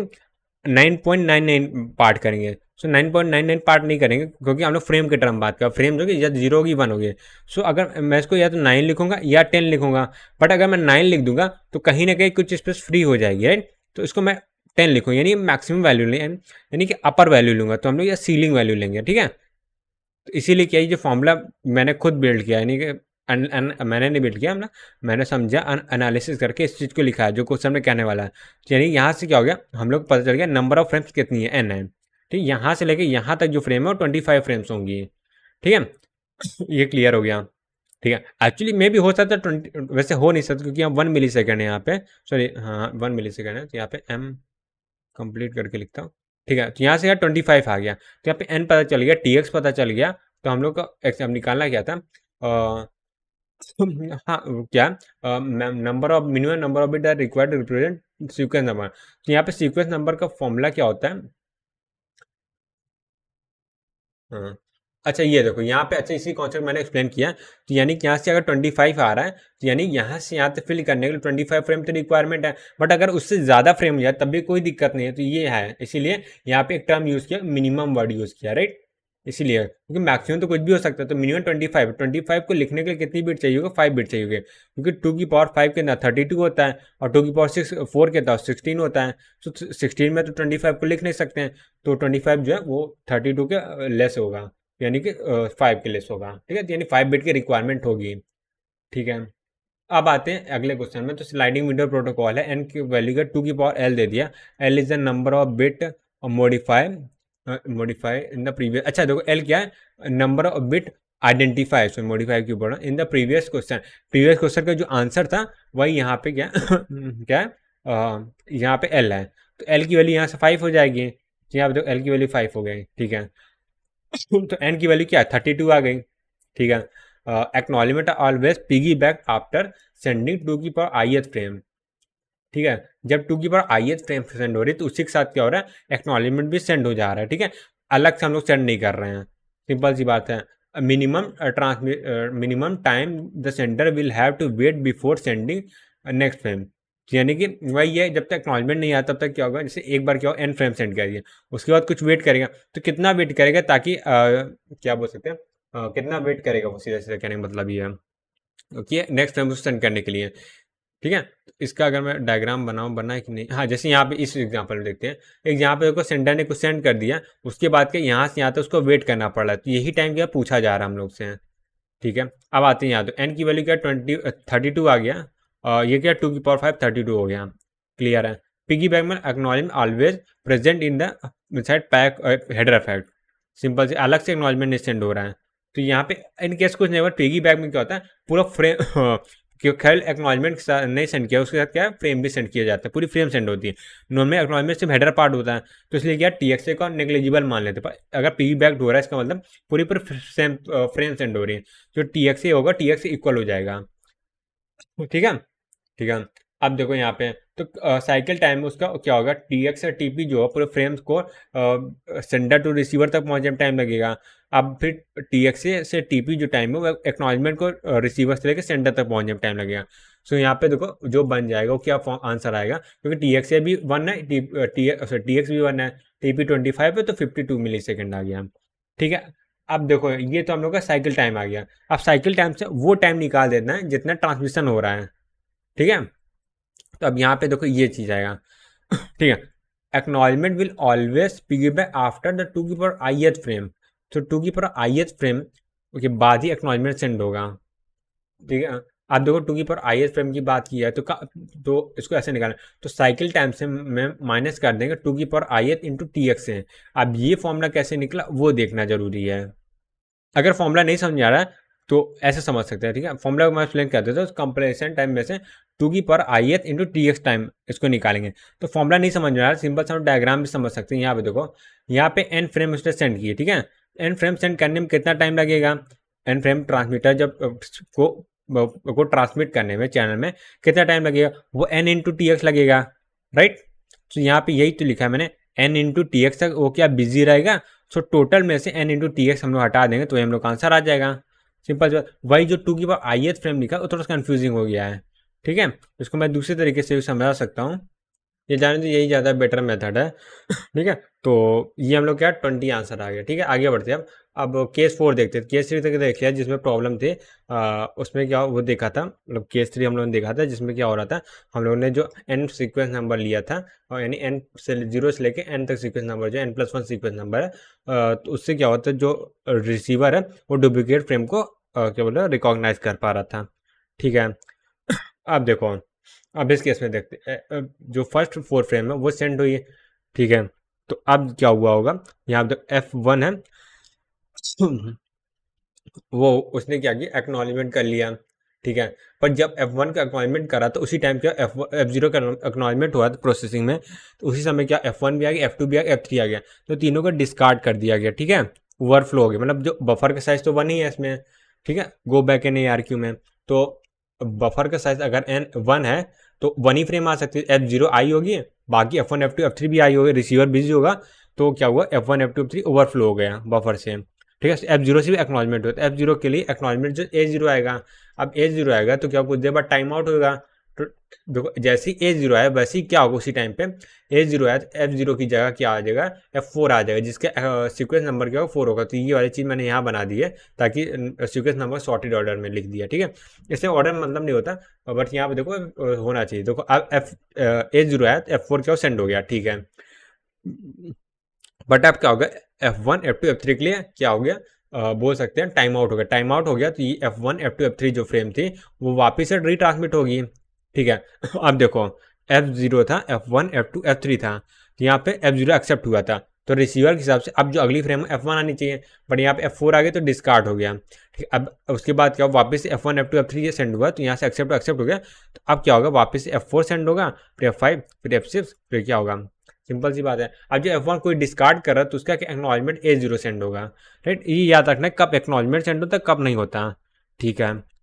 9.99 पार्ट करेंगे। सो 9.99 पार्ट नहीं करेंगे, क्योंकि हम लोग फ्रेम के टर्म बात कर, फ्रेम जो कि या 0 होगी 1 होगी। सो अगर मैं इसको या तो 9 लिखूंगा या 10 लिखूंगा, बट अगर मैं 9 लिख दूंगा तो कहीं ना कहीं कुछ स्पेस फ्री हो जाएगी, राइट। तो इसको मैं 10 लिखूँ, यानी मैक्सिमम वैल्यू लें, यानी कि अपर वैल्यू लूंगा, तो हम लोग या सीलिंग वैल्यू लेंगे, ठीक है। तो इसीलिए क्या, ये जो फॉर्मूला मैंने खुद बिल्ड किया, यानी कि मैंने नहीं बिल्ड किया, हमने मैंने समझा एनालिसिस करके इस चीज़ को लिखा है जो क्वेश्चन में कहने वाला है। तो यानी यहाँ से क्या हो गया, हम लोग को पता चल गया नंबर ऑफ फ्रेम्स कितनी है, एन है, ठीक। यहाँ से लेके यहाँ तक जो फ्रेम है वो 25 फ्रेम्स होंगी, ठीक है। ये क्लियर हो गया, ठीक है। एक्चुअली मे भी हो सकता है 20, वैसे हो नहीं सकता क्योंकि यहाँ 1 मिली सेकेंड है यहाँ पे, सॉरी हाँ 1 मिली सेकेंड है, तो यहाँ पे एम कंप्लीट करके लिखता हूँ, ठीक है। तो यहाँ से यार 25 आ गया, तो यहाँ पे एन पता चल गया, टी एक्स पता चल गया, तो हम लोग का अब निकालना क्या था, हाँ क्या, number of minimum number of bit required to represent sequence number. तो यहाँ पे सीक्वेंस नंबर का फॉर्मूला क्या होता है, हाँ अच्छा ये देखो यहाँ पे, अच्छा इसी कॉन्सेप्ट मैंने एक्सप्लेन किया। तो यानी कि यहाँ से अगर 25 आ रहा है, तो यानी यहाँ से यहाँ तक फिल करने के लिए 25 फ्रेम तो रिक्वायरमेंट है, बट अगर उससे ज़्यादा फ्रेम हो जाए तब भी कोई दिक्कत नहीं है, तो ये है, इसीलिए यहाँ पे एक टर्म यूज़ किया, मिनिमम वर्ड यूज़ किया, राइट। इसीलिए क्योंकि मैक्सिमम तो कुछ भी हो सकता है, तो मिनिमम 25 को लिखने के लिए कितनी बिट चाहिए होगा, 5 बिट चाहिए होगी, क्योंकि 2 की पावर 5 के अंदर 32 होता है, और 2 की पावर 4 के अंदर 16 होता है। तो 16 में तो 25 को लिख नहीं सकते हैं, तो 25 जो है वो 32 के लेस होगा, यानी कि 5 के लेस होगा, ठीक है। तो यानी 5 बिट की रिक्वायरमेंट होगी, ठीक है। अब आते हैं अगले क्वेश्चन में। तो स्लाइडिंग विंडो प्रोटोकॉल है, एन की वैल्यू का 2 की पावर एल दे दिया, L is the number of bit modify modify in the previous, अच्छा देखो एल क्या है, number of bit identify, so modify क्यों बोला, इन द प्रीवियस क्वेश्चन का जो आंसर था वही यहाँ पे क्या क्या है, यहाँ पे एल है, तो एल की वैल्यू यहाँ से 5 हो जाएगी, तो यहाँ पे देखो एल की वैल्यू 5 हो गई, ठीक है। तो एन की वैल्यू क्या है, 32 आ गई, ठीक है। Acknowledgement always piggy back after sending 2 की पावर फ्रेम, ठीक है। जब 2 की पावर फ्रेम सेंड हो रही है तो उसी के साथ क्या हो रहा है, एक्नॉलेजमेंट भी सेंड हो जा रहा है, ठीक है। अलग से हम लोग सेंड नहीं कर रहे हैं, सिंपल सी बात है। Minimum time the sender will have to wait before sending next frame, यानी कि वही है, जब तक एक्नॉलेजमेंट नहीं आता तब तक क्या होगा, जैसे एक बार क्या होगा एन फ्रेम सेंड कर दिया, उसके बाद कुछ वेट करेगा, तो कितना वेट करेगा ताकि क्या बोल सकते हैं, कितना वेट करेगा वो, सीधा सीधा कहने का मतलब ये है, ओके, नेक्स्ट फ्रेम उसको सेंड करने के लिए, ठीक है। तो इसका अगर मैं डायग्राम बना है कि नहीं, हाँ, जैसे यहाँ पे इस एग्जांपल में देखते हैं, एक यहाँ पे देखो सेंडर ने कुछ सेंड कर दिया, उसके बाद के यहाँ से यहाँ तक उसको वेट करना पड़ रहा है, तो यही टाइम क्या पूछा जा रहा है हम लोग से, ठीक है। अब आते हैं यहाँ, तो एन की वैल्यू क्या 32 आ गया, और ये क्या 2 की पावर 5 32 हो गया, क्लियर है। पिगी बैग में acknowledgement always present in the side pack header effect, simple से अलग से एक्नॉलेजमेंट नहीं सेंड हो रहा है, तो यहाँ पे इन केस कुछ नहीं होगा, पिगी बैग में क्या होता है पूरा फ्रेम क्योंकि खैर एक्नॉलेजमेंट नहीं सेंड किया, उसके साथ क्या है फ्रेम भी सेंड किया जाता है, पूरी फ्रेम सेंड होती है। नॉर्मल एक्नॉलेजमेंट सिर्फ हेडर पार्ट होता है, तो इसलिए क्या टीएक्सए का नेग्लिजिबल मान लेते हैं, पर अगर पिगी बैक हो रहा है इसका मतलब पूरी फ्रेम सेंड हो रही है, जो टीएक्सए होगा टीएक्सए इक्वल हो जाएगा, ठीक है, ठीक है। अब देखो यहाँ पे तो साइकिल टाइम में उसका क्या होगा, टीएक्स और टीपी जो है पूरे फ्रेम्स को सेंडर टू रिसीवर तक पहुंचने में टाइम लगेगा। अब फिर टीएक्स से टीपी जो टाइम है वो एक्नॉलेजमेंट को रिसीवर से लेकर सेंडर तक पहुंचने में टाइम लगेगा। सो यहाँ पे देखो जो बन जाएगा वो क्या आंसर आएगा, क्योंकि टीएक्स भी 1 है, टीएक्स भी 1 है, टीपी 25 है, तो 52 मिली सेकेंड आ गया, ठीक है। अब देखो ये तो हम लोग का साइकिल टाइम आ गया, अब साइकिल टाइम से वो टाइम निकाल देना है जितना ट्रांसमिशन हो रहा है, ठीक है। तो अब यहाँ पे देखो ये चीज आएगा, ठीक है। Acknowledgement will always piggyback after the 2 की पावर फ्रेम, तो 2 की पावर फ्रेम के बाद ही एक्नॉलेजमेंट सेंड होगा, ठीक है। आप देखो 2 की पावर फ्रेम की बात की है तो इसको ऐसे निकालना, तो साइकिल टाइम से मैं माइनस कर देंगे 2 की पावर इंटू टी एक्स से। अब ये फॉर्मूला कैसे निकला वो देखना जरूरी है, अगर फॉर्मूला नहीं समझ आ रहा है तो ऐसे समझ सकते हैं, ठीक है। फॉर्मूला को मैं एक्सप्लेन कर देता हूँ, कंप्रेशन टाइम में से 2 की power into T x time इसको निकालेंगे, तो फॉर्मूला नहीं समझ में आ रहा है, सिंपल सा डायग्राम भी समझ सकते हैं। यहाँ पे देखो, यहाँ पे एन फ्रेम उसने सेंड किए, ठीक है। एन फ्रेम सेंड करने में कितना टाइम लगेगा, एन फ्रेम ट्रांसमीटर जब को ट्रांसमिट करने में चैनल में कितना टाइम लगेगा, वो एन इंटू टी एक्स लगेगा, राइट। तो यहाँ पे यही तो लिखा है मैंने, एन इंटू टी एक्स तक वो क्या बिजी रहेगा, सो टोटल में से एन इंटू टी एक्स हम लोग हटा देंगे तो हम लोग का आंसर आ जाएगा, सिंपल। वही जो 2 की पावर फ्रेम लिखा वो थोड़ा सा कन्फ्यूजिंग हो गया है, ठीक है। इसको मैं दूसरे तरीके से भी समझा सकता हूँ, ये जाने तो यही ज़्यादा बेटर मेथड है, ठीक है। तो ये हम लोग क्या 20 आंसर आ गया, ठीक है। आगे बढ़ते हैं, अब केस 4 देखते हैं, केस 3 तक देख लिया जिसमें प्रॉब्लम थे, उसमें क्या वो देखा था, मतलब केस 3 हम लोगों ने देखा था जिसमें क्या हो रहा था, हम लोगों ने जो एन सीक्वेंस नंबर लिया था, और यानी एन से 0 से लेके एन तक सीक्वेंस नंबर जो n+1 सीक्वेंस नंबर है, तो उससे क्या होता है जो रिसीवर है वो डुप्लीकेट फ्रेम को क्या बोल रहे हैं रिकॉग्नाइज कर पा रहा था, ठीक है। अब देखो, अब इस केस में देखते जो फर्स्ट 4 फ्रेम है वो सेंड हुई है, ठीक है। तो अब क्या हुआ होगा, यहाँ पे F1 है, वो उसने क्या किया एक्नॉलेजमेंट कर लिया, ठीक है। पर जब F1 का एक्नॉलेजमेंट करा तो उसी टाइम क्या F0 का एक्नॉलेजमेंट हुआ था प्रोसेसिंग में, तो उसी समय क्या F1 भी आ गया, F2 भी आ गया, F3 आ गया, तो तीनों को डिस्कार्ड कर दिया गया, ठीक है। ओवरफ्लो हो गया, मतलब जो बफर का साइज तो 1 ही है इसमें, ठीक है, गो बैक इन ARQ में, तो बफर का साइज अगर N1 है तो 1 ही फ्रेम आ सकती है, F0 आई होगी, बाकी F1 F2 F3 भी आई होगी, रिसीवर बिजी होगा, तो क्या हुआ F1 F2 F3 ओवरफ्लो हो गया बफर से, ठीक है। F0 से भी एक्नॉलेजमेंट होता है, F0 के लिए एक्नॉलेजमेंट जो A0 आएगा, अब A0 आएगा तो क्या कुछ देर बाद टाइम आउट होगा, तो देखो जैसे ही A0 आया वैसे ही क्या होगा, उसी टाइम पे A0 आया तो F0 की जगह क्या आ जाएगा, F4 आ जाएगा, जिसका सीक्वेंस नंबर क्या होगा 4 होगा, तो ये वाली चीज़ मैंने यहाँ बना दी है ताकि सीक्वेंस नंबर सॉर्टेड ऑर्डर में लिख दिया, ठीक है। इससे ऑर्डर मतलब नहीं होता, बट यहाँ पे देखो होना चाहिए, देखो अब A0 आया तो F4 क्या सेंड हो गया, ठीक है। बट अब क्या होगा F1 F2 F3 के लिए क्या हो गया, बोल सकते हैं टाइम आउट हो गया, टाइम आउट हो गया तो ये F1 F2 F3 जो फ्रेम थी वो वापस से रीट्रांसमिट होगी, ठीक है। अब देखो F0 था, F1 F2 F3 था, तो यहाँ पे F0 एक्सेप्ट हुआ था, तो रिसीवर के हिसाब से अब जो अगली फ्रेम F1 आनी चाहिए, बट यहाँ पे F4 आ गया तो डिस्कार्ड हो गया, ठीक। अब उसके बाद क्या वापस से F1 F2 F3 ये सेंड हुआ, तो यहाँ से एक्सेप्ट हो गया, तो अब क्या होगा वापस से F4 सेंड होगा, फिर F5 फिर F6 फिर क्या होगा, सिंपल सी बात है। अब जो F1 कोई डिस्कार्ड कर रहा है तो उसका एक्नॉलेजमेंट A0 सेंड होगा, राइट। ये याद रखना कब एक्नॉलेजमेंट सेंड होता है कब नहीं होता, ठीक है।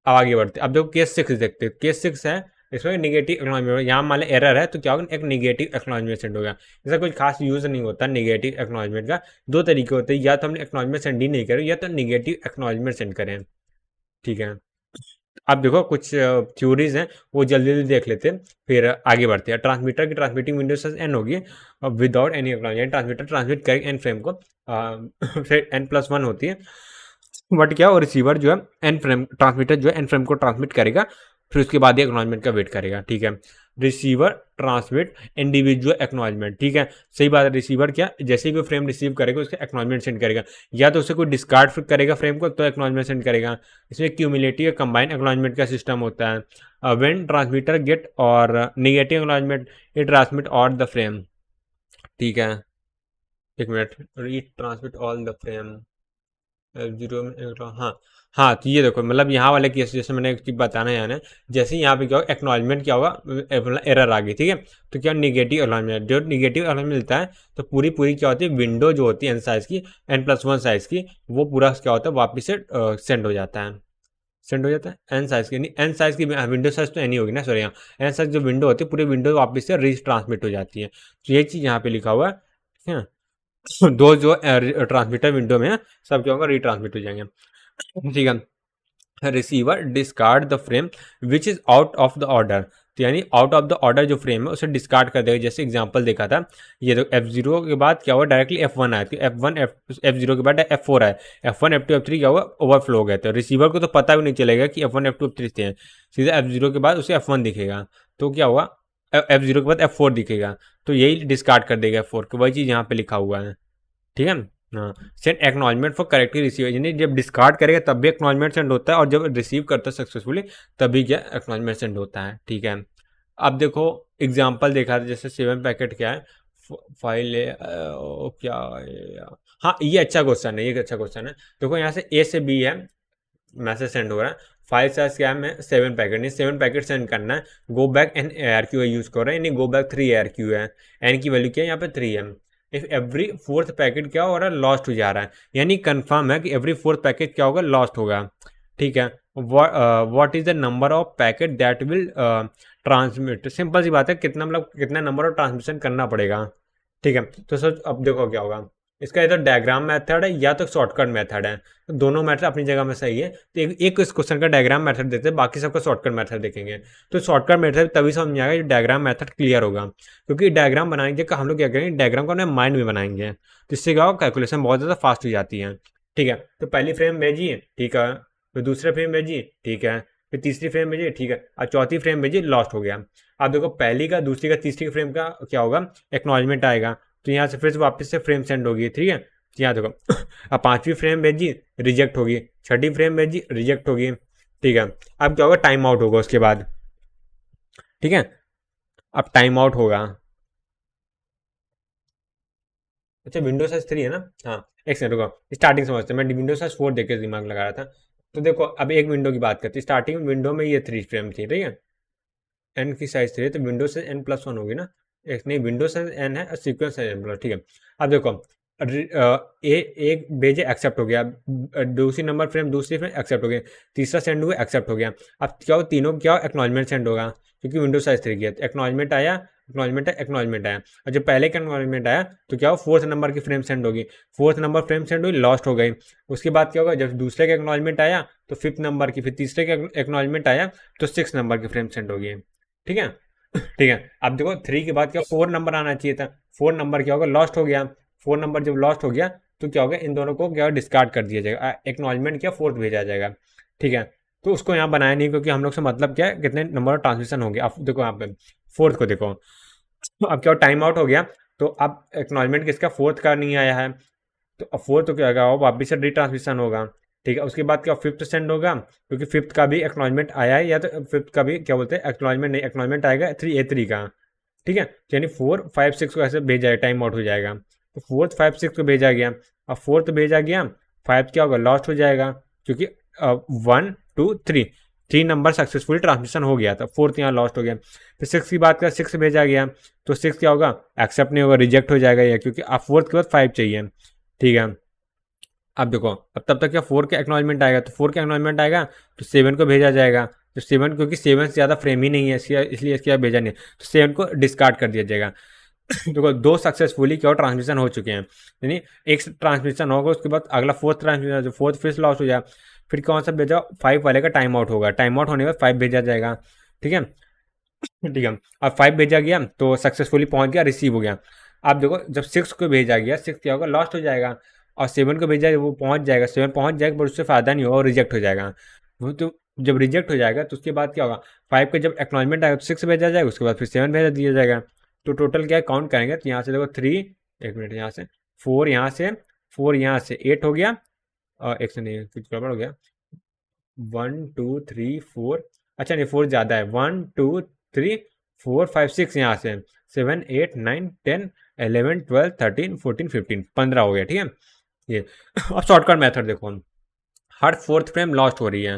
अब आगे बढ़ते, अब देखो केस 6 देखते हैं, केस 6 है इसमें नेगेटिव एक्नॉलेजमेंट, यहाँ मान लो एरर है तो क्या होगा, एक नेगेटिव एक्नॉलेजमेंट सेंड होगा। इसका कुछ खास यूज़ नहीं होता नेगेटिव एक्नॉलेजमेंट का। दो तरीके होते हैं, या तो हमने एक्नॉलेजमेंट सेंड ही नहीं करें या तो नेगेटिव एक्नॉलेजमेंट सेंड करें। ठीक है, अब देखो कुछ थ्योरीज हैं वो जल्दी जल्दी देख लेते हैं, फिर आगे बढ़ते हैं। ट्रांसमीटर की ट्रांसमिटिंग विंडो साइज एन होगी without any acknowledgement. Transmitter transmit करेगा एन फ्रेम को, फिर n+1 होती है। बट क्या, और रिसीवर जो है एन फ्रेम, ट्रांसमीटर जो है एन फ्रेम को ट्रांसमिट करेगा, फिर उसके बाद ही एक्नॉलेजमेंट का वेट करेगा। ठीक है, रिसीवर ट्रांसमिट इंडिविजुअल एक्नॉलेजमेंट। ठीक है, सही बात है। रिसीवर क्या, जैसे ही कोई फ्रेम रिसीव करेगा उसका एक्नॉलेजमेंट सेंड करेगा, या तो उसे कोई डिस्कार्ड करेगा फ्रेम को तो एक्नॉलेजमेंट सेंड करेगा। इसमें क्यूमुलेटिव या कंबाइन एक्नॉलेजमेंट का सिस्टम होता है। व्हेन ट्रांसमीटर गेट और negative acknowledgement it transmit all the frame. ठीक है, एक minute, read transmit all the frame F0 में। हाँ हाँ, तो ये देखो, मतलब यहाँ वाले केस जैसे मैंने एक चीज बताना है, जैसे यहाँ पे क्या होगा, एक्नॉलेजमेंट क्या होगा, मतलब एरर आ गई। ठीक है, तो क्या नेगेटिव एक्नॉलेजमेंट, जो नेगेटिव एक्नॉलेजमेंट मिलता है तो पूरी पूरी क्या होती है, विंडो जो होती है एन साइज की, n+1 साइज की, वो पूरा क्या होता है वापस से सेंड हो जाता है। सेंड हो जाता है एन साइज की, नहीं एन साइज की विंडो साइज तो एन ही होगी ना, सॉरी, यहाँ एन साइज जो विंडो होती है पूरी विंडो वापस से रीट्रांसमिट हो जाती है। तो ये चीज़ यहाँ पे लिखा हुआ है। ठीक है, दो जो ट्रांसमीटर विंडो में है सब क्या होगा, रीट्रांसमिट हो जाएंगे। ठीक है, receiver discard the frame which is out of the order. तो यानी आउट ऑफ द ऑर्डर जो फ्रेम है उसे डिस्कार्ड कर देगा। जैसे एग्जांपल देखा था, ये तो F0 के बाद क्या हुआ, डायरेक्टली F1 आया, तो F0 के बाद F4 आया, F1 F2 F3 क्या हुआ, ओवरफ्लो हो गया। तो रिसीवर को तो पता भी नहीं चलेगा कि F1 F2 F3 थे, सीधा F0 के बाद उसे F1 दिखेगा, तो क्या हुआ, F0 के बाद F4 दिखेगा, तो यही डिस्कार्ड कर देगा F4 को। वही चीज़ यहाँ पे लिखा हुआ है। ठीक है, हाँ, send acknowledgement for correctly receive, यानी जब डिस्कार्ड करेगा तब भी एक्नॉलेजमेंट सेंड होता है, और जब रिसीव करता है सक्सेसफुली तभी क्या एक्नॉलेजमेंट सेंड होता है। ठीक है, अब देखो एग्जांपल देखा था, जैसे 7 पैकेट क्या है, फाइल क्या है, हाँ ये अच्छा क्वेश्चन है, ये अच्छा क्वेश्चन है। देखो यहाँ से A से B है, मैसेज सेंड हो रहा है, फाइल साइज क्या है, 7 पैकेट, नहीं 7 पैकेट सेंड करना है। Go back N ARQ use कर रहे हैं, यानी गो बैक 3 ARQ है, एन की वैल्यू क्या है यहाँ पे 3 है। इफ एवरी फोर्थ पैकेट क्या हो रहा है, लॉस्ट हो जा रहा है, यानी कंफर्म है कि एवरी फोर्थ पैकेट क्या होगा, लॉस्ट होगा। ठीक है, what is the number of packet that will transmit, simple सी बात है, कितना मतलब कितना नंबर ऑफ ट्रांसमिशन करना पड़ेगा। ठीक है, तो सर अब देखो क्या होगा, इसका या तो डायग्राम मेथड है या तो शॉर्टकट मेथड है, तो दोनों मेथड अपनी जगह में सही है। तो एक इस क्वेश्चन का डायग्राम मेथड देते हैं, बाकी सबका शॉर्टकट मेथड देखेंगे। तो शॉर्टकट मेथड तभी समझ में आएगा जब डायग्राम मेथड क्लियर होगा, क्योंकि डायग्राम बनाने के हम लोग क्या करेंगे, डायग्राम को अपने माइंड में बनाएंगे, तो इससे क्या होगा, कैलकुलेशन बहुत ज़्यादा फास्ट हो जाती है। ठीक है, तो पहली फ्रेम भेजिए, ठीक है, फिर दूसरे फ्रेम भेजिए, ठीक है, फिर तीसरी फ्रेम भेजिए, ठीक है, और चौथी फ्रेम भेजिए, लॉस्ट हो गया। अब देखो पहली का, दूसरी का, तीसरी फ्रेम का क्या होगा, एक्नॉलेजमेंट आएगा, तो यहाँ से फिर वापस से फ्रेम सेंड होगी। ठीक है, यहाँ देखो अब पांचवी फ्रेम भेजी, रिजेक्ट होगी, छठी फ्रेम भेजी, रिजेक्ट होगी। ठीक है, अब क्या होगा, टाइम आउट होगा उसके बाद। ठीक है, अब टाइम आउट होगा। अच्छा विंडो साइज 3 है ना, हाँ, एक सेकंड रुको, स्टार्टिंग समझते हैं, मैं विंडो साइज 4 देख के दिमाग लगा रहा था। तो देखो अब एक विंडो की बात करते हैं, स्टार्टिंग विंडो में ये 3 फ्रेम थी। ठीक है, एन की साइज 3 तो विंडो साइज n+1 होगी ना, एक नहीं, विंडो साइज n है और सीक्वेंस साइज n+। ठीक है, अब देखो एक भेजे, एक्सेप्ट हो गया, दूसरी नंबर फ्रेम, दूसरी फ्रेम एक्सेप्ट हो गया, तीसरा सेंड हुआ, एक्सेप्ट हो गया। अब क्या हो, तीनों क्या एक्नॉलेजमेंट सेंड होगा, क्योंकि विंडो साइज 3 किया, एक्नॉलेजमेंट आया, एक्नॉलेजमेंट आया, और जब पहले का एक्नॉलेजमेंट आया तो क्या हो, फोर्थ नंबर की फ्रेम सेंड होगी, फोर्थ नंबर फ्रेम सेंड हुई, लॉस्ट हो गई। उसके बाद क्या होगा, जब दूसरे का एक्नॉलेजमेंट आया तो फिफ्थ नंबर की, फिर तीसरे का एक्नॉलेजमेंट आया तो 6 नंबर की फ्रेम सेंड होगी। ठीक है, ठीक है, अब देखो 3 के बाद क्या 4 नंबर आना चाहिए था, 4 नंबर क्या होगा, लॉस्ट हो गया। 4 नंबर जब लॉस्ट हो गया तो क्या होगा, इन दोनों को क्या डिस्कार्ड कर दिया जाएगा, एक्नॉलेजमेंट क्या फोर्थ भेजा जाएगा। ठीक है, तो उसको यहाँ बनाया नहीं, क्योंकि हम लोग से मतलब क्या है, कितने नंबर ऑफ ट्रांसमिशन होंगे। अब देखो यहाँ पे फोर्थ को देखो, अब क्या टाइम आउट हो गया, तो अब एक्नॉलेजमेंट किसका, फोर्थ का नहीं आया है, तो अब फोर्थ तो क्या होगा, वापिस से रीट्रांसमिशन होगा। ठीक है, उसके बाद क्या फिफ्थ सेंड होगा, क्योंकि फिफ्थ का भी एक्नॉलेजमेंट आया है, या तो फिफ्थ का भी क्या बोलते हैं, एक्नॉलेजमेंट नहीं, एक्नॉलेजमेंट आएगा 3A3 का। ठीक है, यानी 4 5 6 को ऐसे भेजा जाएगा, टाइम आउट हो जाएगा, तो फोर्थ 5 6 को भेजा गया। अब फोर्थ भेजा गया, 5 क्या होगा, लॉस्ट हो जाएगा, क्योंकि 1 2 3 नंबर सक्सेसफुली ट्रांसमिशन हो गया था, फोर्थ यहाँ लॉस्ट हो गया। फिर 6 की बात करें, 6 भेजा गया, तो 6 क्या होगा, एक्सेप्ट नहीं होगा, रिजेक्ट हो जाएगा ये, क्योंकि आप फोर्थ के बाद 5 चाहिए। ठीक है, अब देखो, अब तब तक क्या 4 का एक्नॉलेजमेंट आएगा, तो 4 का एक्नॉलेजमेंट आएगा तो 7 को भेजा जाएगा, तो 7 क्योंकि 7 से ज़्यादा फ्रेम ही नहीं है इसलिए इसके भेजा नहीं है, तो 7 को डिस्कार्ड कर दिया जाएगा। देखो 2 सक्सेसफुली क्या ट्रांसमिशन हो चुके हैं, यानी एक ट्रांसमिशन होगा, उसके बाद अगला फोर्थ ट्रांसमिशन, जो फोर्थ फिर लॉस हो जाएगा। फिर कौन सा भेजा, 5 वाले का टाइम आउट होगा, टाइम आउट होने के बाद 5 भेजा जाएगा। ठीक है, ठीक है। अब 5 भेजा गया तो सक्सेसफुली पहुंच गया, रिसीव हो गया। अब देखो जब 6 को भेजा गया, 6 क्या होगा, लॉस्ट हो जाएगा। और 7 को भेजा, वो पहुंच जाएगा, 7 पहुंच जाएगा, पर उससे फ़ायदा नहीं होगा, और रिजेक्ट हो जाएगा। वो तो जब रिजेक्ट हो जाएगा तो उसके बाद क्या होगा, 5 का जब एक्नॉलेजमेंट आएगा तो 6 भेजा जाएगा, उसके बाद फिर 7 भेजा दिया जाएगा। तो टोटल क्या काउंट करेंगे, तो यहाँ से देखो 3, एक मिनट, यहाँ से 4, यहाँ से 4, यहाँ से 8 हो गया। और एक से नहीं, कुछ गड़बड़ हो गया, 1 2 3 4, अच्छा नहीं 4 ज़्यादा है, 1 2 3 4 5 6, यहाँ से 7 8 9 10 11 12 13 14 15 15 हो गया। ठीक है, ये अब शॉर्टकट मेथड देखो, हम हर फोर्थ फ्रेम लॉस्ट हो रही है।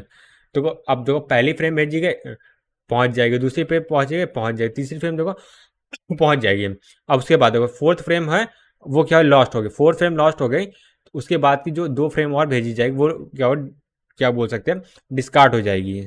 देखो अब देखो पहली फ्रेम भेजी गई, पहुंच जाएगी, दूसरी फ्रेम पहुंचेगी, पहुंच जाएगी, तीसरी फ्रेम देखो पहुंच जाएगी। अब उसके बाद देखो फोर्थ फ्रेम है, वो क्या लॉस्ट हो गई, फोर्थ फ्रेम लॉस्ट हो गई, तो उसके बाद की जो 2 फ्रेम और भेजी जाएगी वो क्या बोल सकते हैं, डिस्कार्ड हो जाएगी।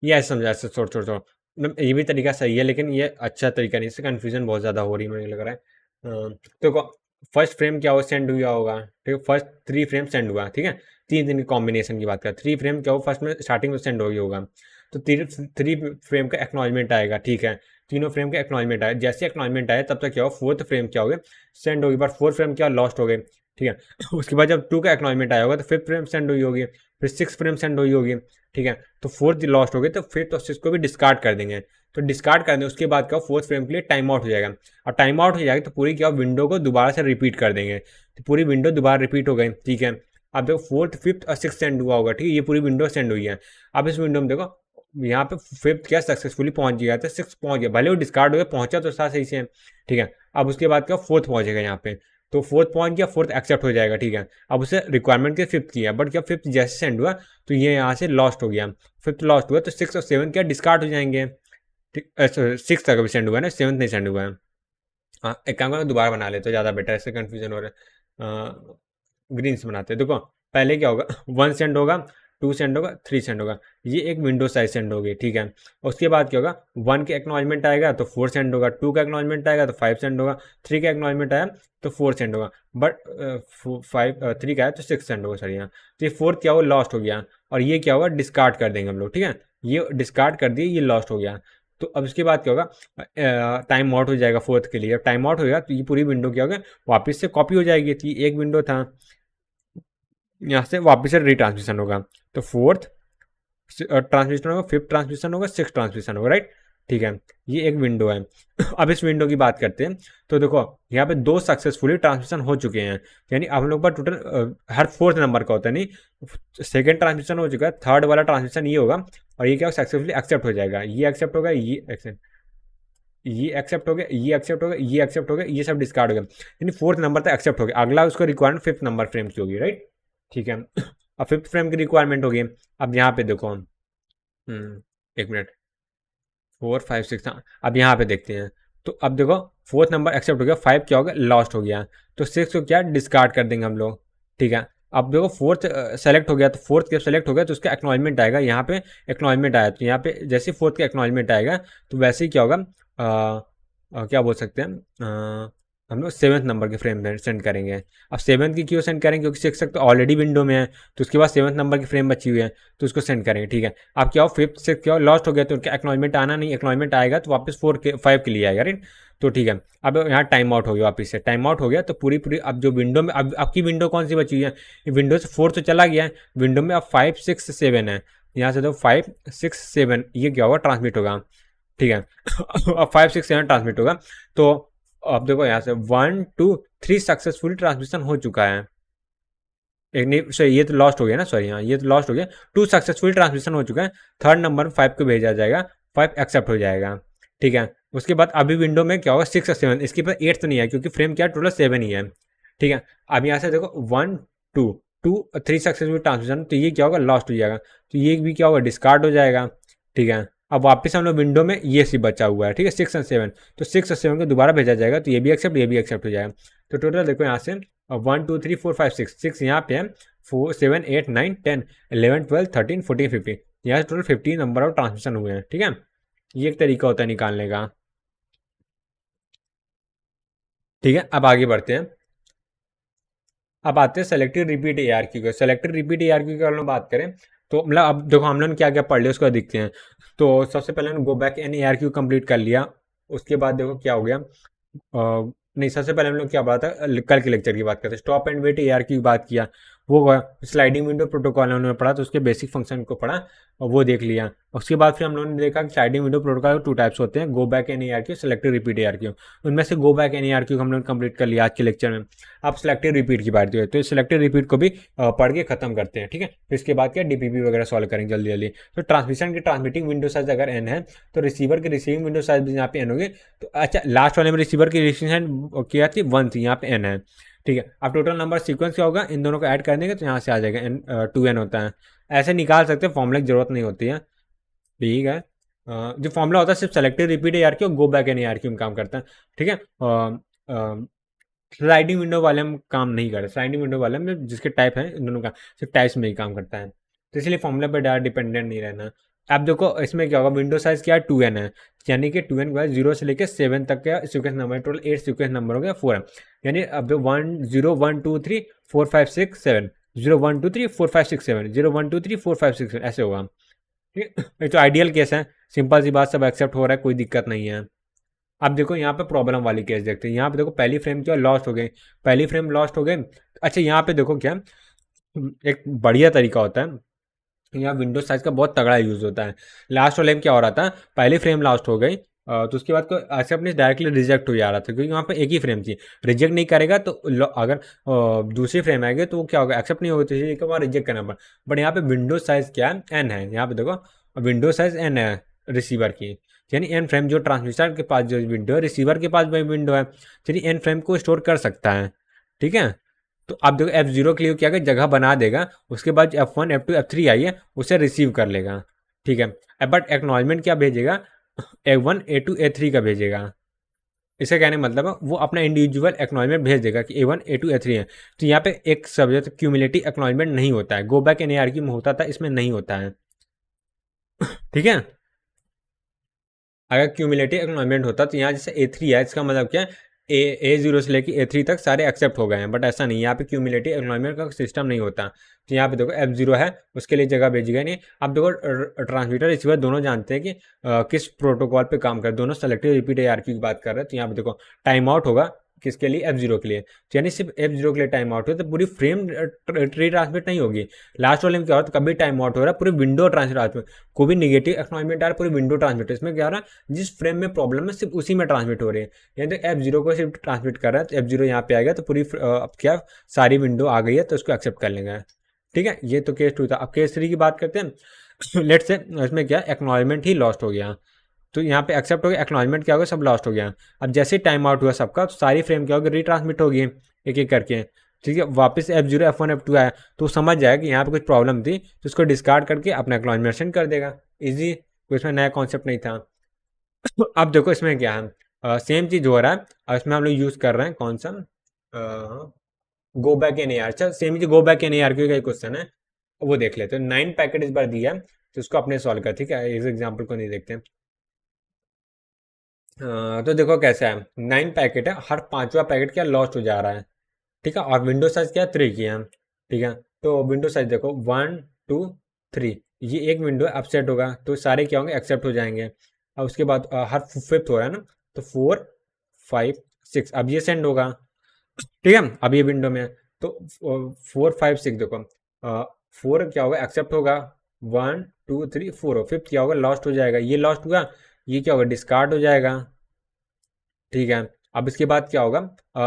ये ऐसे समझा, ऐसे छोड़ छोड़ छोड़, मतलब ये भी तरीका सही है, लेकिन ये अच्छा तरीका नहीं, इससे कन्फ्यूजन बहुत ज़्यादा हो रही है, मुझे लग रहा है। तो फर्स्ट फ्रेम क्या हो, सेंड हुआ होगा, ठीक है, फर्स्ट 3 फ्रेम सेंड हुआ, ठीक है, 3 दिन की कॉम्बिनेशन की बात करें, 3 फ्रेम क्या हो, फर्स्ट में स्टार्टिंग में सेंड हो गया होगा, तो 3 फ्रेम का एक्नॉलेजमेंट आएगा, ठीक है, तीनों फ्रेम का एक्नॉलेजमेंट आया, जैसे एक्नॉलेजमेंट आया तब तक क्या हो, फोर्थ फ्रेम क्या हो गया, सेंड होगी, बट फोर्थ फ्रेम क्या लॉस्ट हो गए, ठीक है। उसके बाद जब 2 का एक्नॉलेजमेंट आया होगा तो फिफ्थ फ्रेम सेंड हुई होगी, फिर 6 फ्रेम सेंड हुई होगी, ठीक है, तो फोर्थ लॉस्ट हो गई, तो फिफ्थ और सिक्स को भी डिस्कार्ड कर देंगे। तो डिस्कार्ड कर देंगे, उसके बाद क्या फोर्थ फ्रेम के लिए टाइम आउट हो जाएगा, और टाइम आउट हो जाएगा तो पूरी क्या विंडो को दोबारा से रिपीट कर देंगे, तो पूरी विंडो दोबारा रिपीट हो गई, ठीक है। अब देखो फोर्थ फिफ्थ और सिक्स सेंड हुआ होगा, ठीक है, ये पूरी विंडो सेंड हुई है। अब इस विंडो में देखो यहाँ पे फिफ्थ क्या सक्सेसफुली पहुंच गया था, सिक्स पहुंच गया, भले वो डिस्कार्ड हो गया, पहुंचा तो सही से, ठीक है। अब उसके बाद क्या फोर्थ पहुंचेगा यहाँ पे, तो फोर्थ पहुंच गया, फोर्थ एक्सेप्ट हो जाएगा, ठीक है। अब उसे रिक्वायरमेंट के फिफ्थ किया, बट क्या फिफ्थ जैसे सेंड हुआ तो ये यहाँ से लॉस्ट हो गया, फिफ्थ लॉस्ट हुआ, तो 6 और 7 क्या डिस्कार्ड हो जाएंगे, ठीक, 6 तक अभी सेंड हुआ है ना, 7 नहीं सेंड हुआ है। हाँ, एक काम करो, दोबारा बना लेते हो, ज़्यादा बेटर, इससे कन्फ्यूजन हो रहा है। ग्रीन से बनाते हैं, देखो पहले क्या होगा, 1 सेंड होगा, 2 सेंड होगा, 3 सेंड होगा, ये एक विंडो साइज सेंड होगी, ठीक है। उसके बाद क्या होगा, 1 के एक्नॉलेजमेंट आएगा तो 4 सेंड होगा, 2 का एक्नॉलेजमेंट आएगा तो 5 सेंड होगा, 3 का एक्नॉलेजमेंट आया तो 4 सेंड होगा, बट 3 का आया तो 6 सेंड होगा, सर यहाँ। तो ये फोर्थ क्या होगा, लॉस्ट हो गया, और ये क्या होगा, डिस्कार्ड कर देंगे हम लोग, ठीक है, ये डिस्कार्ड कर दिए, ये लॉस्ट हो गया। तो अब इसके बाद क्या होगा, टाइम आउट हो जाएगा फोर्थ के लिए, अब टाइम आउट होगा तो ये पूरी विंडो क्या होगा, वापस से कॉपी हो जाएगी, तो ये एक विंडो था, यहाँ से वापस से रिट्रांसमिशन होगा, तो फोर्थ ट्रांसमिशन होगा, फिफ्थ ट्रांसमिशन होगा, सिक्स ट्रांसमिशन होगा, राइट, ठीक है। ये एक विंडो है। अब इस विंडो की बात करते हैं, तो देखो यहाँ पे 2 सक्सेसफुली ट्रांसमिशन हो चुके हैं, यानी अब हम लोग पर टोटल हर फोर्थ नंबर का होता है, नहीं सेकेंड ट्रांसमिशन हो चुका है, थर्ड वाला ट्रांसमिशन ये होगा, और ये क्या सक्सेसफुली एक्सेप्ट हो जाएगा, ये एक्सेप्ट होगा, ये एक्सेप्ट, ये एक्सेप्ट हो गया, ये एक्सेप्ट हो गया, ये एक्सेप्ट हो गया, ये सब डिस्कार्ड हो गया, यानी फोर्थ नंबर तक एक्सेप्ट हो गया, अगला उसको रिक्वायरमेंट फिफ्थ नंबर फ्रेम की होगी, राइट, ठीक है। अब फिफ्थ फ्रेम की रिक्वायरमेंट होगी, अब यहाँ पे देखो, एक मिनट, 4 5 6, हाँ, अब यहाँ पे देखते हैं, तो अब देखो फोर्थ नंबर एक्सेप्ट हो गया, 5 क्या हो गया, लॉस्ट हो गया, तो 6 को क्या डिस्कार्ड कर देंगे हम लोग, ठीक है। अब देखो फोर्थ सेलेक्ट हो गया, तो फोर्थ जब सेलेक्ट हो गया तो उसका एक्नॉलेजमेंट आएगा, यहाँ पे एक्नॉलेजमेंट आया, तो यहाँ पे जैसे फोर्थ का एक्नॉलेजमेंट आएगा तो वैसे ही क्या होगा, क्या बोल सकते हैं, हम लोग 7th नंबर के फ्रेम सेंड करेंगे। अब 7th की क्यों सेंड करेंगे, क्योंकि 6 तक तो ऑलरेडी विंडो में है, तो उसके बाद 7th नंबर की फ्रेम बची हुई है, तो उसको सेंड करेंगे, ठीक है। अब क्या हो, फिफ्थ से क्या लॉस्ट हो गया, तो उनका एक्नॉलेजमेंट आना नहीं, एक्नॉलेजमेंट आएगा तो वापस 5 के लिए आएगा, राइट, तो ठीक है। अब यहाँ टाइम आउट हो गया, वापस से टाइम आउट हो गया, तो पूरी पूरी अब जो विंडो में, अब आपकी विंडो कौन सी बची हुई है, विंडो से 4 तो चला गया है, विंडो में अब 5 6 7 है, यहाँ से तो 5 6 7 ये क्या होगा, ट्रांसमिट होगा, ठीक है। अब 5 6 7 ट्रांसमिट होगा, तो अब देखो यहाँ से 1 2 3 सक्सेसफुली ट्रांसमिशन हो चुका है, एक नहीं सॉरी, ये तो लॉस्ट हो गया ना, सॉरी, हाँ ये तो लॉस्ट हो गया, 2 सक्सेसफुली ट्रांसमिशन हो चुका है, थर्ड नंबर 5 को भेजा जाएगा, 5 एक्सेप्ट हो जाएगा, ठीक है। उसके बाद अभी विंडो में क्या होगा, 6 और 7, इसके बाद 8 तो नहीं है क्योंकि फ्रेम क्या टोटल 7 ही है, ठीक है। अब यहाँ से देखो 1 2 2 3 सक्सेसफुल ट्रांसमिशन, तो ये क्या होगा, लॉस्ट हो जाएगा, तो ये भी क्या होगा, डिस्कार्ड हो जाएगा, ठीक है। अब वापस हम लोग विंडो में ये सी बचा हुआ है, ठीक है, 6 और 7, तो 6 और 7 को दोबारा भेजा जाएगा, तो ये भी एक्सेप्ट हो जाएगा, तो टोटल देखो यहाँ से 1 2 3 4 5 6 यहाँ पे है, 4 7 8 9 10 11 12 13 14 15, यहाँ से टोटल 50 नंबर ऑफ ट्रांसमिशन हुए हैं। ठीक है, ये एक तरीका होता है निकालने का। ठीक है, अब आगे बढ़ते हैं। अब आते हैं सेलेक्टिव रिपीट ARQ के। सेलेक्टिव रिपीट ARQ की अगर हम बात करें तो मतलब अब देखो हम लोग क्या क्या पढ़ लिया उसको देखते हैं। तो सबसे पहले हमने go back N ARQ complete कर लिया। उसके बाद देखो क्या हो गया, नहीं सबसे पहले हम लोग क्या पढ़ा था, कल के लेक्चर की बात करते हैं। स्टॉप एंड वेट ARQ की बात किया, वो स्लाइडिंग विंडो प्रोटोकॉल हमने पढ़ा, तो उसके बेसिक फंक्शन को पढ़ा और वो देख लिया। उसके बाद फिर हम लोगों ने देखा कि स्लाइडिंग विंडो प्रोटोकॉल 2 टाइप्स होते हैं, go back N ARQ, selective repeat ARQ। उनमें से गो बैक एन ARQ हम लोग कंप्लीट कर लिया आज के लेक्चर में। अब सेलेक्टिव रिपीट की बात है, तो सेलेक्टिव रिपीट को भी पढ़ के खत्म करते हैं। ठीक है, फिर इसके बाद क्या DPP वगैरह सॉल्व करेंगे जल्दी जल्दी। तो ट्रांसमिशन की ट्रांसमिटिंग विंडो साइज अगर n है तो रिसीवर की रिसीविंग विंडो साइज भी यहाँ पे n होगी। तो अच्छा, लास्ट वाले में रिसीवर की रिसीविंग क्या थी, 1 थी, यहाँ पे n है। ठीक है, अब टोटल नंबर सीक्वेंस क्या होगा, इन दोनों को ऐड कर देंगे तो यहाँ से आ जाएगा n, 2n होता है। ऐसे निकाल सकते हैं, फॉर्मूला की जरूरत नहीं होती है। ठीक है, जो फॉर्मूला होता है सिर्फ सेलेक्टिव रिपीट ARQ और गो बैक एन ARQ में काम करता है। ठीक है, स्लाइडिंग विंडो वाले हम काम नहीं कर रहे। स्लाइडिंग विंडो वाले में जिसके टाइप है इन दोनों का सिर्फ टाइप्स में ही काम करता है, तो इसलिए फॉर्मूला पर डायरेक्ट डिपेंडेंट नहीं रहना। अब देखो इसमें क्या होगा, विंडो साइज क्या है, 2n है, यानी कि 2n के बाद 0 से लेकर 7 तक का sequence number, total 8 sequence number हो गया, 4 है। यानी अब 1 0 1 2 3 4 5 6 7, 0 1 2 3 4 5 6 7, 0 1 2 3 4 5 6 7, ऐसे होगा। ठीक है, ये तो आइडियल केस है, सिंपल सी बात, सब एक्सेप्ट हो रहा है, कोई दिक्कत नहीं है। अब देखो यहाँ पे प्रॉब्लम वाली केस देखते हैं। यहाँ पे देखो पहली फ्रेम क्या लॉस्ट हो गई, पहली फ्रेम लॉस्ट हो गई। अच्छा, यहाँ पे देखो क्या एक बढ़िया तरीका होता है, यहाँ विंडो साइज का बहुत तगड़ा यूज होता है। लास्ट वाले में क्या हो रहा था, पहली फ्रेम लॉस्ट हो गई तो उसके बाद को एक्सेप्ट नहीं, डायरेक्टली रिजेक्ट हो जा रहा था, क्योंकि वहाँ पे एक ही फ्रेम थी। रिजेक्ट नहीं करेगा तो अगर दूसरी फ्रेम आएगी तो वो क्या होगा, एक्सेप्ट नहीं होगी, तो इसलिए वहाँ रिजेक्ट करना पड़ा। बट यहाँ पे विंडो साइज क्या है, n है। यहाँ पे देखो विंडो साइज n है रिसीवर की, यानी n फ्रेम जो ट्रांसमिटर के पास जो विंडो है, रिसीवर के पास वही विंडो है, यानी n फ्रेम को स्टोर कर सकता है। ठीक है, तो अब देखो F0 के लिए क्या कर जगह बना देगा, उसके बाद F1 F2 F3 आई है उसे रिसीव कर लेगा। ठीक है, बट एक्नॉलेजमेंट क्या भेजेगा, A1 A2 A3 का भेजेगा। इसका कहने का मतलब है वो अपना इंडिविजुअल एक्नॉलेजमेंट भेज देगा कि A1 A2 A3 है। तो यहाँ पे एक सब्जेक्ट क्यूमुलेटिव एक्नॉलेजमेंट नहीं होता है, गो बैक एन ARQ में होता था, इसमें नहीं होता है। ठीक है, अगर क्यूमुलेटिव एक्नॉलेजमेंट होता तो यहाँ जैसे A3 है, इसका मतलब क्या है, A0 से लेकर A3 तक सारे एक्सेप्ट हो गए हैं, बट ऐसा नहीं, यहाँ पे क्यूमुलेटिव एक्नॉलेजमेंट का सिस्टम नहीं होता। तो यहाँ पे देखो F0 है, उसके लिए जगह भेजी गई नहीं। अब देखो ट्रांसमीटर रिसीवर दोनों जानते हैं कि किस प्रोटोकॉल पे काम कर, दोनों सेलेक्टिव रिपीट ARQ की बात कर रहे हैं। तो यहाँ पे देखो टाइम आउट होगा किसके लिए, F0 के लिए, तो यानी सिर्फ F0 के लिए टाइम आउट हो, तो पूरी फ्रेम री ट्रांसमिट नहीं होगी। लास्ट वाले में क्या हो रहा है, कभी टाइम आउट हो रहा है, पूरी विंडो ट्रांसमिट, कोई भी निगेटिव एक्नॉलेजमेंट आ रहा है, पूरी विंडो ट्रांसमिट। इसमें क्या हो रहा है, जिस फ्रेम में प्रॉब्लम है सिर्फ उसी में ट्रांसमिट हो रही है। यानी तो F0 को सिर्फ ट्रांसमिट कर रहा है, तो F0 यहाँ पे आएगा तो पूरी अब क्या सारी विंडो आ गई है, तो उसको एक्सेप्ट कर लेंगे। ठीक है, ये तो केस 2 था। अब केस 3 की बात करते हैं। लेट से इसमें क्या एक्नॉलेजमेंट ही लॉस्ट हो गया, तो यहाँ पे एक्सेप्ट हो गया, एक्नॉलेजमेंट क्या हो गया, सब लॉस्ट हो गया। अब जैसे ही टाइम आउट हुआ सबका, तो सारी फ्रेम क्या होगी, रीट्रांसमिट होगी एक एक करके। ठीक है, वापस F0 F1 F2 आया तो समझ जाएगा कि यहाँ पे कुछ प्रॉब्लम थी, तो उसको डिस्कार्ड करके अपना एक्नॉलेजमेंट कर देगा। इजी, कोई इसमें नया कॉन्सेप्ट नहीं था। अब देखो इसमें क्या है, सेम चीज़ हो रहा है, और इसमें हम लोग यूज़ कर रहे हैं कौन सा, गो बैक एन AR। चल सेम चीज़ गो बैक एन ARQ का एक क्वेश्चन है, वो देख लेते हैं। 9 पैकेट इस बार दिया है, तो उसको अपने सॉल्व कर। ठीक है, इस एग्जाम्पल को नहीं देखते हैं। तो देखो कैसा है, 9 पैकेट है, हर 5वां पैकेट क्या लॉस्ट हो जा रहा है। ठीक है, और विंडो साइज क्या 3 की है। ठीक है, तो विंडो साइज देखो 1 2 3, ये एक विंडो अपसेट होगा, तो सारे क्या होंगे, एक्सेप्ट हो जाएंगे। और उसके बाद हर 5th हो रहा है ना, तो 4 5 6, अब ये सेंड होगा। ठीक है, अब ये विंडो में है, तो 4 5 6 देखो, 4 क्या होगा, एक्सेप्ट होगा, 1 2 3 4 5th क्या होगा, लॉस्ट हो जाएगा, ये लॉस्ट हुआ, ये क्या होगा, डिस्कार्ड हो जाएगा। ठीक है, अब इसके बाद क्या होगा,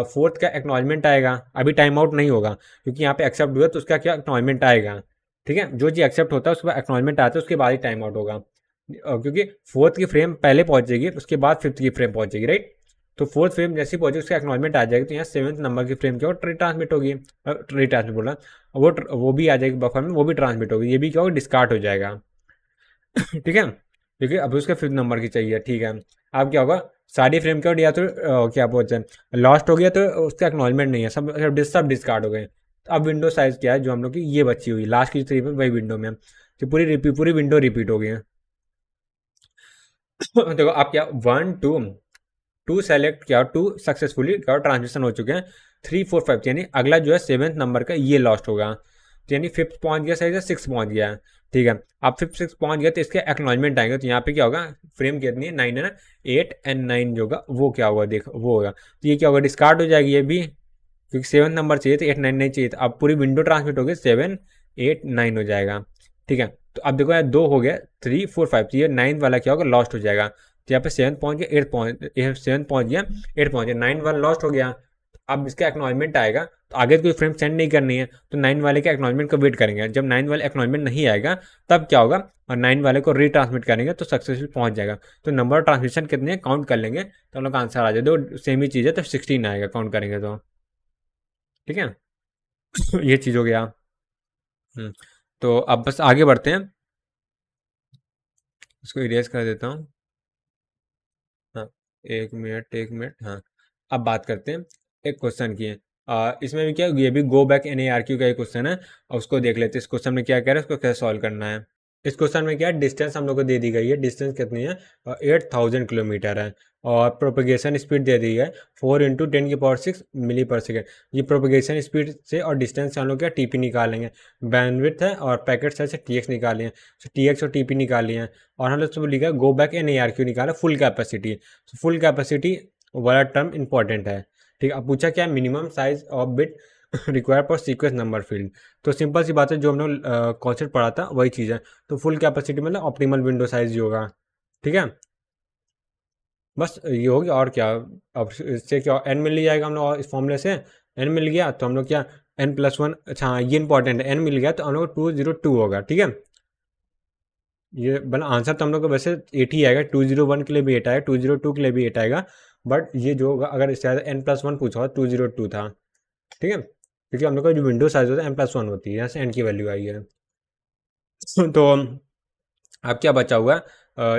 4th का एक्नॉलेजमेंट आएगा, अभी टाइम आउट नहीं होगा क्योंकि यहाँ पे एक्सेप्ट हुआ, तो उसका क्या एक्नॉलेजमेंट आएगा। ठीक है, जो चीज़ एक्सेप्ट होता है उसके बाद एक्नॉलेजमेंट आता है, उसके बाद ही टाइम आउट होगा, क्योंकि 4th की फ्रेम पहले पहुंचेगी, उसके बाद 5th की फ्रेम पहुंचेगी, राइट। तो 4th फ्रेम जैसी पहुंचेगी उसका एक्नॉलेजमेंट आ जाएगी, तो यहाँ 7th नंबर की फ्रेम क्या हो, ट्रांसमिट होगी, ट्रांसमिट बोला, वो भी आ जाएगी बफर में, वो भी ट्रांसमिट होगी, ये भी क्या होगा, डिस्कार्ड हो जाएगा। ठीक है, क्योंकि अब उसका 5th नंबर की चाहिए। ठीक है, अब क्या होगा, सारी फ्रेम क्या या तो क्या बोलते हैं लॉस्ट हो गया, तो उसका एक्नॉलेजमेंट नहीं है, सब डिस्कार्ड हो गए। तो अब विंडो साइज क्या है जो हम लोग की ये बची हुई लास्ट की 3 में, वही विंडो में। तो पूरी विंडो रिपीट हो गई है। देखो आप क्या 1 2 2 सेलेक्ट किया, 2 सक्सेसफुली क्या ट्रांजिशन हो चुके हैं, 3 4 5 यानी अगला जो है 7th नंबर का ये लॉस्ट होगा। तो यानी 5th पहुंच गया, सही से 6 पहुंच गया है। ठीक है, आप 5 6 पहुंच गया तो इसके एक्नॉलेजमेंट आएंगे। तो यहाँ पे क्या होगा, फ्रेम कितनी है 9 है ना, 8 एंड 9 जो होगा वो क्या होगा, देखो वो होगा। तो ये क्या होगा, डिस्कार्ड हो जाएगी ये भी, क्योंकि 7 नंबर चाहिए तो 8 9 नहीं चाहिए। तो अब पूरी विंडो ट्रांसमिट हो गई, 7 8 9 हो जाएगा। ठीक है, तो अब देखो यार 2 हो गया, 3 4 5, तो ये 9 वाला क्या होगा, लॉस्ट हो जाएगा। तो यहाँ पे 7 पहुंच गया, 8 पहुंच 7 पहुंच गया, 8 पहुंच गया, 9 वाला लॉस्ट हो गया। अब इसका एक्नॉलेजमेंट आएगा, तो आगे कोई फ्रेम सेंड नहीं करनी है, तो 9 वाले के एक्नॉलेजमेंट का वेट करेंगे। जब 9 वाले एक्नॉलेजमेंट नहीं आएगा तब क्या होगा, और 9 वाले को रीट्रांसमिट करेंगे तो सक्सेसफुल पहुंच जाएगा। तो नंबर ऑफ ट्रांसमिशन कितने हैं काउंट कर लेंगे तो हम लोग का आंसर आ जाए, दो सेम ही चीज़ है तो 16 आएगा काउंट करेंगे तो। ठीक है, ये चीज़ हो गया। तो अब बस आगे बढ़ते हैं, इसको इरेज कर देता हूँ। हाँ, एक मिनट, हाँ। अब बात करते हैं एक क्वेश्चन की। इसमें भी क्या, ये भी go back N A R Q का एक क्वेश्चन है, और उसको देख लेते हैं इस क्वेश्चन में क्या कह रहा है, उसको कैसे सॉल्व करना है। इस क्वेश्चन में क्या है, डिस्टेंस हम लोग को दे दी गई है, डिस्टेंस कितनी है, 8000 किलोमीटर है। और प्रोपगेशन स्पीड दे दी है 4 × 10⁻⁶ मिली पर सेकेंड। ये प्रोपगेशन स्पीड से और डिस्टेंस से हम लोग क्या टीपी निकालेंगे। बैंडविड्थ है और पैकेट साइज से टीएक्स निकाले हैं, तो टीएक्स और टीपी निकाली हैं। और हम लोग सब लिखा है go back N A R Q निकाला, फुल कैपेसिटी। फुल कैपेसिटी वाला टर्म इंपॉर्टेंट है। ठीक है, अब पूछा क्या, minimum size of bit require for sequence number field. तो सिंपल सी बात है, जो हम लोग कॉन्सेप्ट पढ़ा था वही चीज़ है। तो फुल कैपेसिटी मतलब ऑप्टिमल विंडो साइज जो होगा। ठीक है, बस ये हो गया और क्या। अब इससे क्या एन मिल जाएगा हम लोग इस फॉर्मूले से, एन मिल गया तो हम लोग क्या n+1, अच्छा हाँ ये इंपॉर्टेंट है, एन मिल गया तो हम लोग 202 होगा। ठीक है, ये बना आंसर तो हम लोग को वैसे 8 ही आएगा, 201 के लिए भी 8 आएगा, 202 के लिए भी 8 आएगा। बट ये जो होगा, अगर इससे ज़्यादा n+1 पूछा हो 202 था। ठीक है, क्योंकि हम लोग का जो विंडो साइज होता है n+1 होती है, यहाँ से n की वैल्यू आई है। तो अब क्या बचा हुआ है,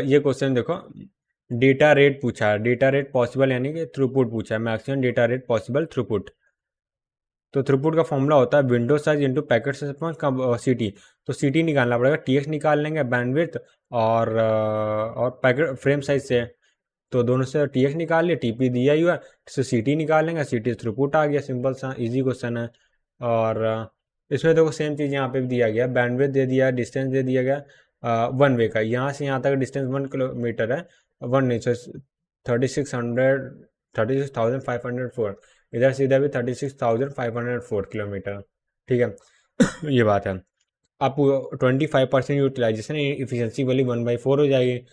ये क्वेश्चन देखो, डेटा रेट पूछा है, डेटा रेट पॉसिबल यानी कि थ्रूपुट पूछा है, maximum data rate possible throughput. तो थ्रूपुट का फॉर्मूला होता है window size into packet size upon सीटी। तो सीटी निकालना पड़ेगा, टीएक्स निकाल लेंगे बैंडविड्थ और पैकेट फ्रेम साइज से। तो दोनों से टीएक्स निकाल लिया, टीपी दिया ही हुआ, तो सीटी निकाल लेंगे, सीटी थ्रूपुट आ गया, सिंपल सा इजी क्वेश्चन है। और इसमें देखो सेम चीज़ यहाँ पे भी दिया गया, बैंडविड्थ दे दिया, डिस्टेंस दे दिया गया वन वे का, यहाँ से यहाँ तक डिस्टेंस 1 किलोमीटर है, 1 नहीं सो 3600 36,504, इधर से इधर भी 36,504 किलोमीटर। ठीक है ये बात है। आप 25% यूटिलाइजेशन इफिशियंसी वाली 1/4 हो जाएगी।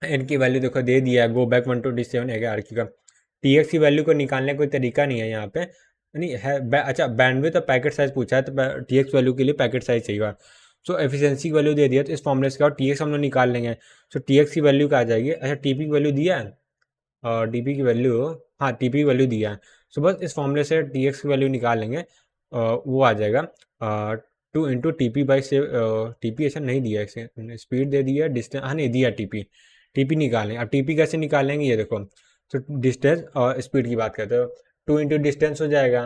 एन की वैल्यू देखो दे दिया है, गो बैक 127 है आर का। टी एक्स की वैल्यू को निकालने का कोई तरीका नहीं है यहाँ पे, नहीं है अच्छा बैंडविड्थ और पैकेट साइज पूछा है, तो टी एक्स वैल्यू के लिए पैकेट साइज चाहिए। सो एफिशिएंसी की वैल्यू दे दिया, तो इस फॉर्मूले से टी एक्स हम लोग निकाल लेंगे। सो टी एक्स की वैल्यू क्या आ जाएगी, अच्छा टी पी की वैल्यू दिया है, और डी पी की वैल्यू, हाँ टी पी की वैल्यू दिया है। सो बस इस फॉर्मूले से टी एक्स की वैल्यू निकाल लेंगे, वो आ जाएगा 2 × TP से, टीपी ऐसा नहीं दिया है, स्पीड दे दिया, डिस्टेंस हाँ नहीं दिया, टीपी टीपी निकालें। अब टीपी कैसे निकालेंगे ये देखो, तो डिस्टेंस और स्पीड की बात करते हो, 2 × डिस्टेंस हो जाएगा।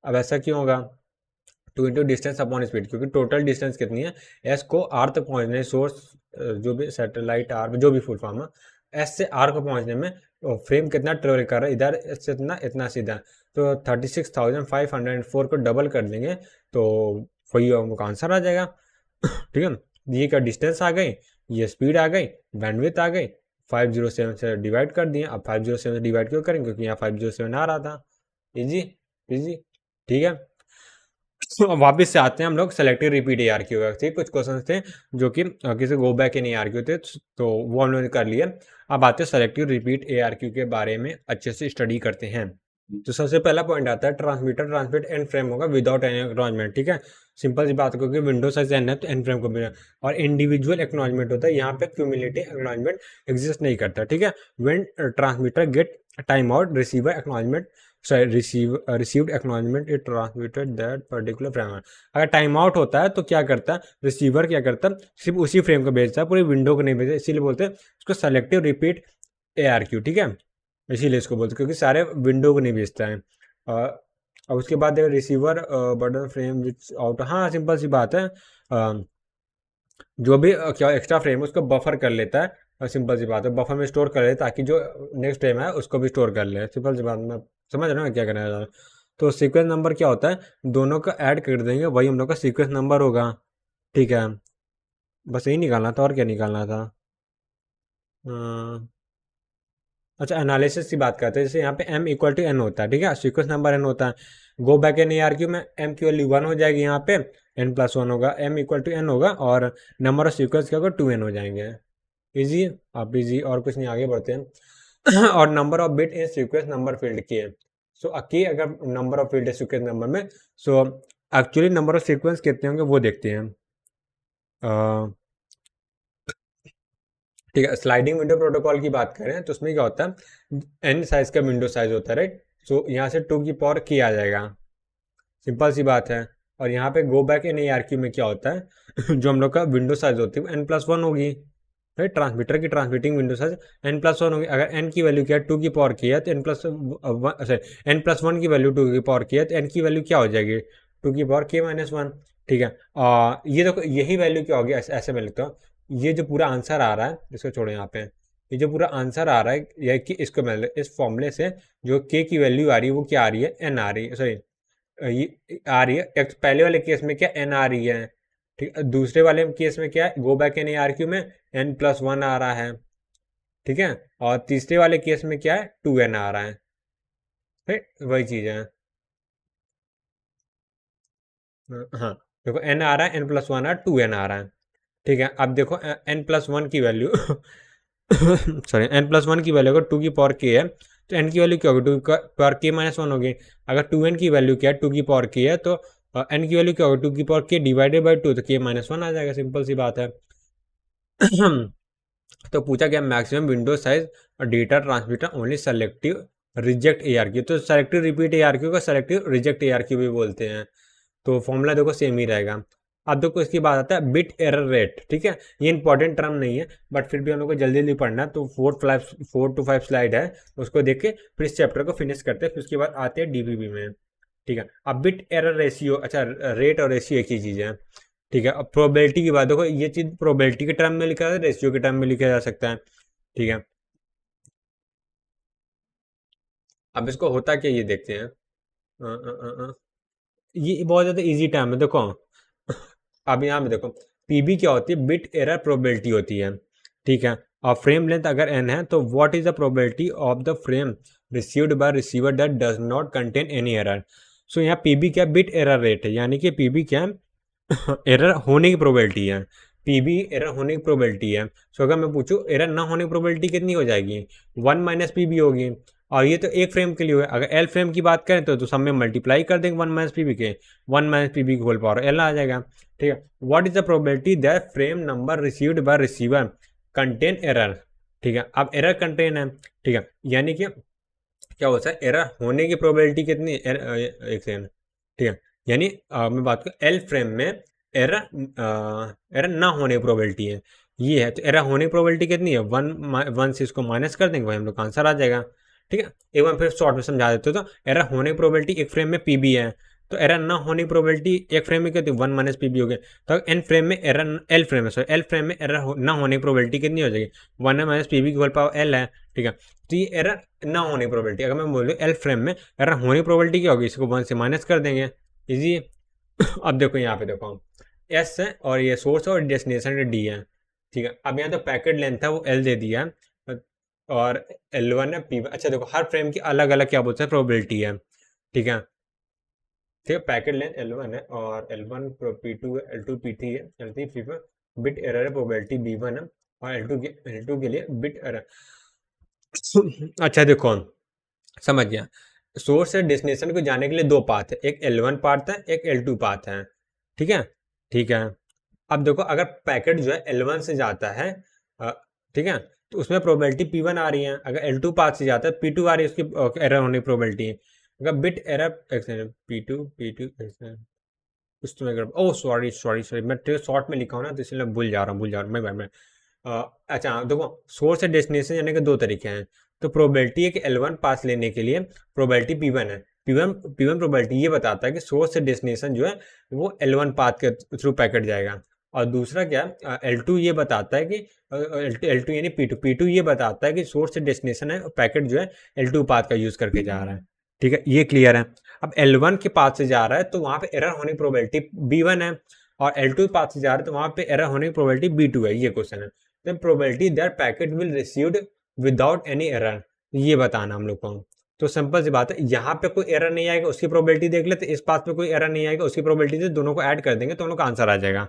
अब ऐसा क्यों होगा, 2 × डिस्टेंस अपॉन स्पीड, क्योंकि टोटल डिस्टेंस कितनी है, एस को आर तक पहुंचने, सोर्स जो भी सैटेलाइट आर जो भी फुल फॉर्म है, एस से आर को पहुंचने में फ्रेम कितना ट्रेवल कर रहा है, इधर से इतना इतना सीधा, तो 36,504 को डबल कर देंगे तो वही हमको आंसर आ जाएगा। ठीक है, ये क्या डिस्टेंस आ गई, ये स्पीड आ गई, बैंडविड्थ आ गई, 507 से डिवाइड कर दिए। अब 507 से डिवाइड क्यों करेंगे, क्योंकि यहाँ 507 आ रहा था, इजी इजी। ठीक है, तो अब वापस से आते हैं हम लोग सेलेक्टिव रिपीट ए आर क्यू का। ठीक, कुछ क्वेश्चन थे जो कि किसी go back in A R Q थे, तो वो हम लोगों ने कर लिया। अब आते हैं सेलेक्टिव रिपीट ए आर क्यू के बारे में अच्छे से स्टडी करते हैं। तो सबसे पहला पॉइंट आता है ट्रांसमीटर ट्रांसमिट एन फ्रेम होगा विदाउट एनी एक्नॉलेजमेंट। ठीक है, सिंपल सी बात, क्योंकि विंडो साइज एन है तो एन फ्रेम को भी, और इंडिविजुअल एक्नॉलेजमेंट होता है, यहाँ पे क्यूमुलेटिव एक्नॉलेजमेंट एग्जिस्ट नहीं करता। ठीक है, when transmitter get time out receiver acknowledgement received acknowledgement it transmitted that particular frame. अगर टाइम आउट होता है तो क्या करता है रिसीवर, क्या करता है सिर्फ उसी फ्रेम को भेजता है, पूरी विंडो को नहीं भेजता, इसीलिए बोलते हैं उसको सेलेक्टिव रिपीट ए आर क्यू। ठीक है, इसीलिए इसको बोलते हैं, क्योंकि सारे विंडो को नहीं भेजता है। और उसके बाद रिसीवर बटन फ्रेम विच आउट, हाँ सिंपल सी बात है। जो भी क्या एक्स्ट्रा फ्रेम है उसको बफर कर लेता है, और सिंपल सी बात है बफर में स्टोर कर लेता है ताकि जो नेक्स्ट फ्रेम है उसको भी स्टोर कर ले। सिंपल सी बात, मैं समझ रहा हूँ क्या करना है। तो सीक्वेंस नंबर क्या होता है, दोनों का ऐड कर देंगे, वही हम लोग का सीक्वेंस नंबर होगा। ठीक है, बस यही निकालना था, और क्या निकालना था। अ, अच्छा, एनालिसिस की बात करते हैं। जैसे यहाँ पे m इक्वल टू n होता है, ठीक है, सीक्वेंस नंबर n होता है। Go back N A R Q में m की वैल्यू 1 हो जाएगी, यहाँ पे n प्लस 1 होगा, m इक्वल टू n होगा, और नंबर ऑफ सीक्वेंस क्या होगा 2n हो जाएंगे। इजी, आप इजी, और कुछ नहीं, आगे बढ़ते हैं। और number of bit in sequence number field की है। सो की अगर नंबर ऑफ फील्ड है सीक्वेंस नंबर में, so actually number of sequence कितने होंगे वो देखते हैं। ठीक है, स्लाइडिंग विंडो प्रोटोकॉल की बात करें तो उसमें क्या होता है, एन साइज का विंडो साइज होता है, राइट। सो यहाँ से 2 की पावर k आ जाएगा, सिंपल सी बात है। और यहाँ पे go back in A R Q में क्या होता है, जो हम लोग का विंडो साइज होती है वो n+1 होगी, राइट। ट्रांसमीटर की ट्रांसमिटिंग विंडो साइज n+1 होगी। अगर n की वैल्यू क्या है 2 की पावर k है तो n+1 की वैल्यू 2 की पावर k है तो n की वैल्यू क्या हो जाएगी 2 की पावर k-1। ठीक है, ये देखो यही वैल्यू क्या होगी, ऐसे मैं लिखता हूँ। ये जो पूरा आंसर आ रहा है इसको छोड़ो यहाँ पे, ये जो पूरा आंसर आ रहा है यह कि इसको मैं इस फॉर्मूले से जो k की वैल्यू आ रही है वो क्या आ रही है, n आ रही है, सॉरी ये आ रही है। एक पहले वाले केस में क्या n आ रही है, ठीक है। दूसरे वाले केस में क्या है, go back N A R Q में n+1 आ रहा है, ठीक है। और तीसरे वाले केस में क्या है 2n आ रहा है, ठीक, वही चीज है। हाँ, देखो n आ रहा है, n+1 आ रहा है, 2n आ रहा है, ठीक है। अब देखो n+1 की वैल्यू सॉरी, n+1 की वैल्यू अगर 2 की पावर k है तो n की वैल्यू क्या होगी 2 की पावर k-1 होगी। अगर 2n की वैल्यू क्या है 2 की पावर k है तो n की वैल्यू क्या होगी 2 की पावर k डिवाइडेड बाई 2, तो k-1 आ जाएगा, सिंपल सी बात है। तो पूछा गया मैक्सिमम विंडो साइज और data transmitter only selective reject ARQ, तो सेलेक्टिव रिपीट एआरक्यू को सेलेक्टिव रिजेक्ट एआरक्यू भी बोलते हैं। तो फॉर्मूला देखो सेम ही रहेगा। अब देखो इसकी बात आता है बिट एरर रेट, ठीक है। ये इंपॉर्टेंट टर्म नहीं है बट फिर भी हम लोग को जल्दी जल्दी पढ़ना है, तो 4 to 5 स्लाइड है, उसको देख के फिर इस चैप्टर को फिनिश करते हैं, फिर उसके बाद आते हैं डीबीबी में। ठीक है, अब बिट एरर रेशियो, अच्छा रेट और रेशियो एक ही चीज़ है, ठीक है। अब प्रोबेबिलिटी की बात देखो, ये चीज़ प्रोबेबिलिटी के टर्म में लिखा है, रेशियो के टर्म में लिखा जा सकता है, ठीक है। अब इसको होता क्या ये देखते हैं। ये बहुत ज़्यादा इजी टर्म है, देखो। अब यहाँ पे देखो, पीबी क्या होती है, बिट एरर प्रोबेबिलिटी होती है, ठीक है। और फ्रेम लेंथ अगर एन है तो what is the probability of the frame received by receiver that does not contain any error. So यहाँ पीबी क्या, बिट एरर रेट है, यानी कि पीबी क्या है, एरर होने की प्रोबेबिलिटी है, पीबी एरर होने की प्रोबेबिलिटी है। सो अगर मैं पूछूं एरर ना होने की प्रोबेबिलिटी कितनी हो जाएगी, 1-पीबी होगी। और ये तो एक फ्रेम के लिए हुआ, अगर एल फ्रेम की बात करें तो सब में मल्टीप्लाई कर देंगे 1-पीबी के, 1-पीबी की होल पावर एल आ जाएगा, ठीक है। What is the probability that frame number received by receiver contain error, ठीक है। अब एरर कंटेन है, ठीक है, यानी कि क्या होता है, एरर होने की प्रोबेबिलिटी कितनी, एक सेकेंड, ठीक है। यानी मैं बात करूँ एल फ्रेम में एरर ना होने की प्रोबेबिलिटी है, ये है। तो एरर होने की प्रोबेबिलिटी कितनी है, 1 से इसको माइनस कर देंगे, वही हम लोग का आंसर आ जाएगा, ठीक है। एक बार फिर शॉर्ट में समझा देते हो, तो एरर होने की प्रोबेबिलिटी एक फ्रेम में पीबी है, तो एरर ना होने की प्रोबेबिलिटी एक फ्रेम में कितनी, 1-पीबी हो गया। तो एन फ्रेम में एरर, एल फ्रेम में सॉरी एल फ्रेम में एरर ना होने की प्रोबेबिलिटी कितनी हो जाएगी, 1-पीबी की होल पावर एल है, ठीक है। तो ये एरर ना होने की प्रोबेबिलिटी, अगर मैं बोलूँ एल फ्रेम में एरर होने की प्रोबेबिलिटी क्या होगी, इसको 1 से माइनस कर देंगे, इजी। अब देखो यहाँ पे देखो एस है और ये सोर्स और डेस्टिनेशन डी है, ठीक है। अब यहाँ तो पैकेट लेंथ है वो एल दे दिया है, और L1 है P1। अच्छा देखो हर फ्रेम की अलग अलग क्या बोलते हैं प्रोबेबिलिटी है, ठीक है। ठीक है, पैकेट लेंथ L1 है और L1 P2 है, L2 P3 है, L3 P4, बिट एरर है प्रोबेबिलिटी B1 है, और L2 के लिए बिट एरर। अच्छा देखो, समझ गया। सोर्स से डेस्टिनेशन को जाने के लिए दो पाथ है, एक L1 पाथ है, एक L2 पाथ है, ठीक है, ठीक है। अब देखो अगर पैकेट जो है L1 से जाता है, अ, ठीक है, तो उसमें प्रोबेबिलिटी P1 आ रही है। अगर L2 पाथ से जाता है P2 आ रही है, उसकी एरर होने की प्रोबेबिलिटी। अगर बिट एरर P2 P2 कुछ तो मैं ओह सॉरी सॉरी सॉरी, मैं तेरे शॉर्ट में लिखा हूँ ना तो इसलिए भूल जा रहा हूँ मैं अच्छा देखो, सोर्स से डेस्टिनेशन जाने के दो तरीके हैं। तो प्रोबेबिलिटी है कि L1 पास लेने के लिए प्रोबेबिलिटी P1 है, P1 प्रोबेबिलिटी ये बताता है कि सोर्स से डेस्टिनेशन जो है वो L1 पाथ के थ्रू पैकेट जाएगा। और दूसरा क्या L2 ये बताता है कि L2 यानी P2 ये बताता है कि सोर्स से डेस्टिनेशन है पैकेट जो है L2 पाथ का यूज करके जा रहा है। ठीक है, ये क्लियर है। अब L1 के पाथ से जा रहा है तो वहां पे एरर होने की प्रोबेबिलिटी B1 है, और L2 पाथ से जा रहा है तो वहां पे एरर होने की प्रोबेबिलिटी B2 है। ये क्वेश्चन है। तो probability that packet will received without any error, ये बताना हम लोग को। तो सिंपल सी बात है, यहाँ पे कोई एरर नहीं आएगा उसकी प्रोबेबिलिटी देख लेते, इस पाथ पे कोई एरर नहीं आएगा उसकी प्रोबेबिलिटी से दोनों को ऐड कर देंगे तो दोनों का आंसर आ जाएगा।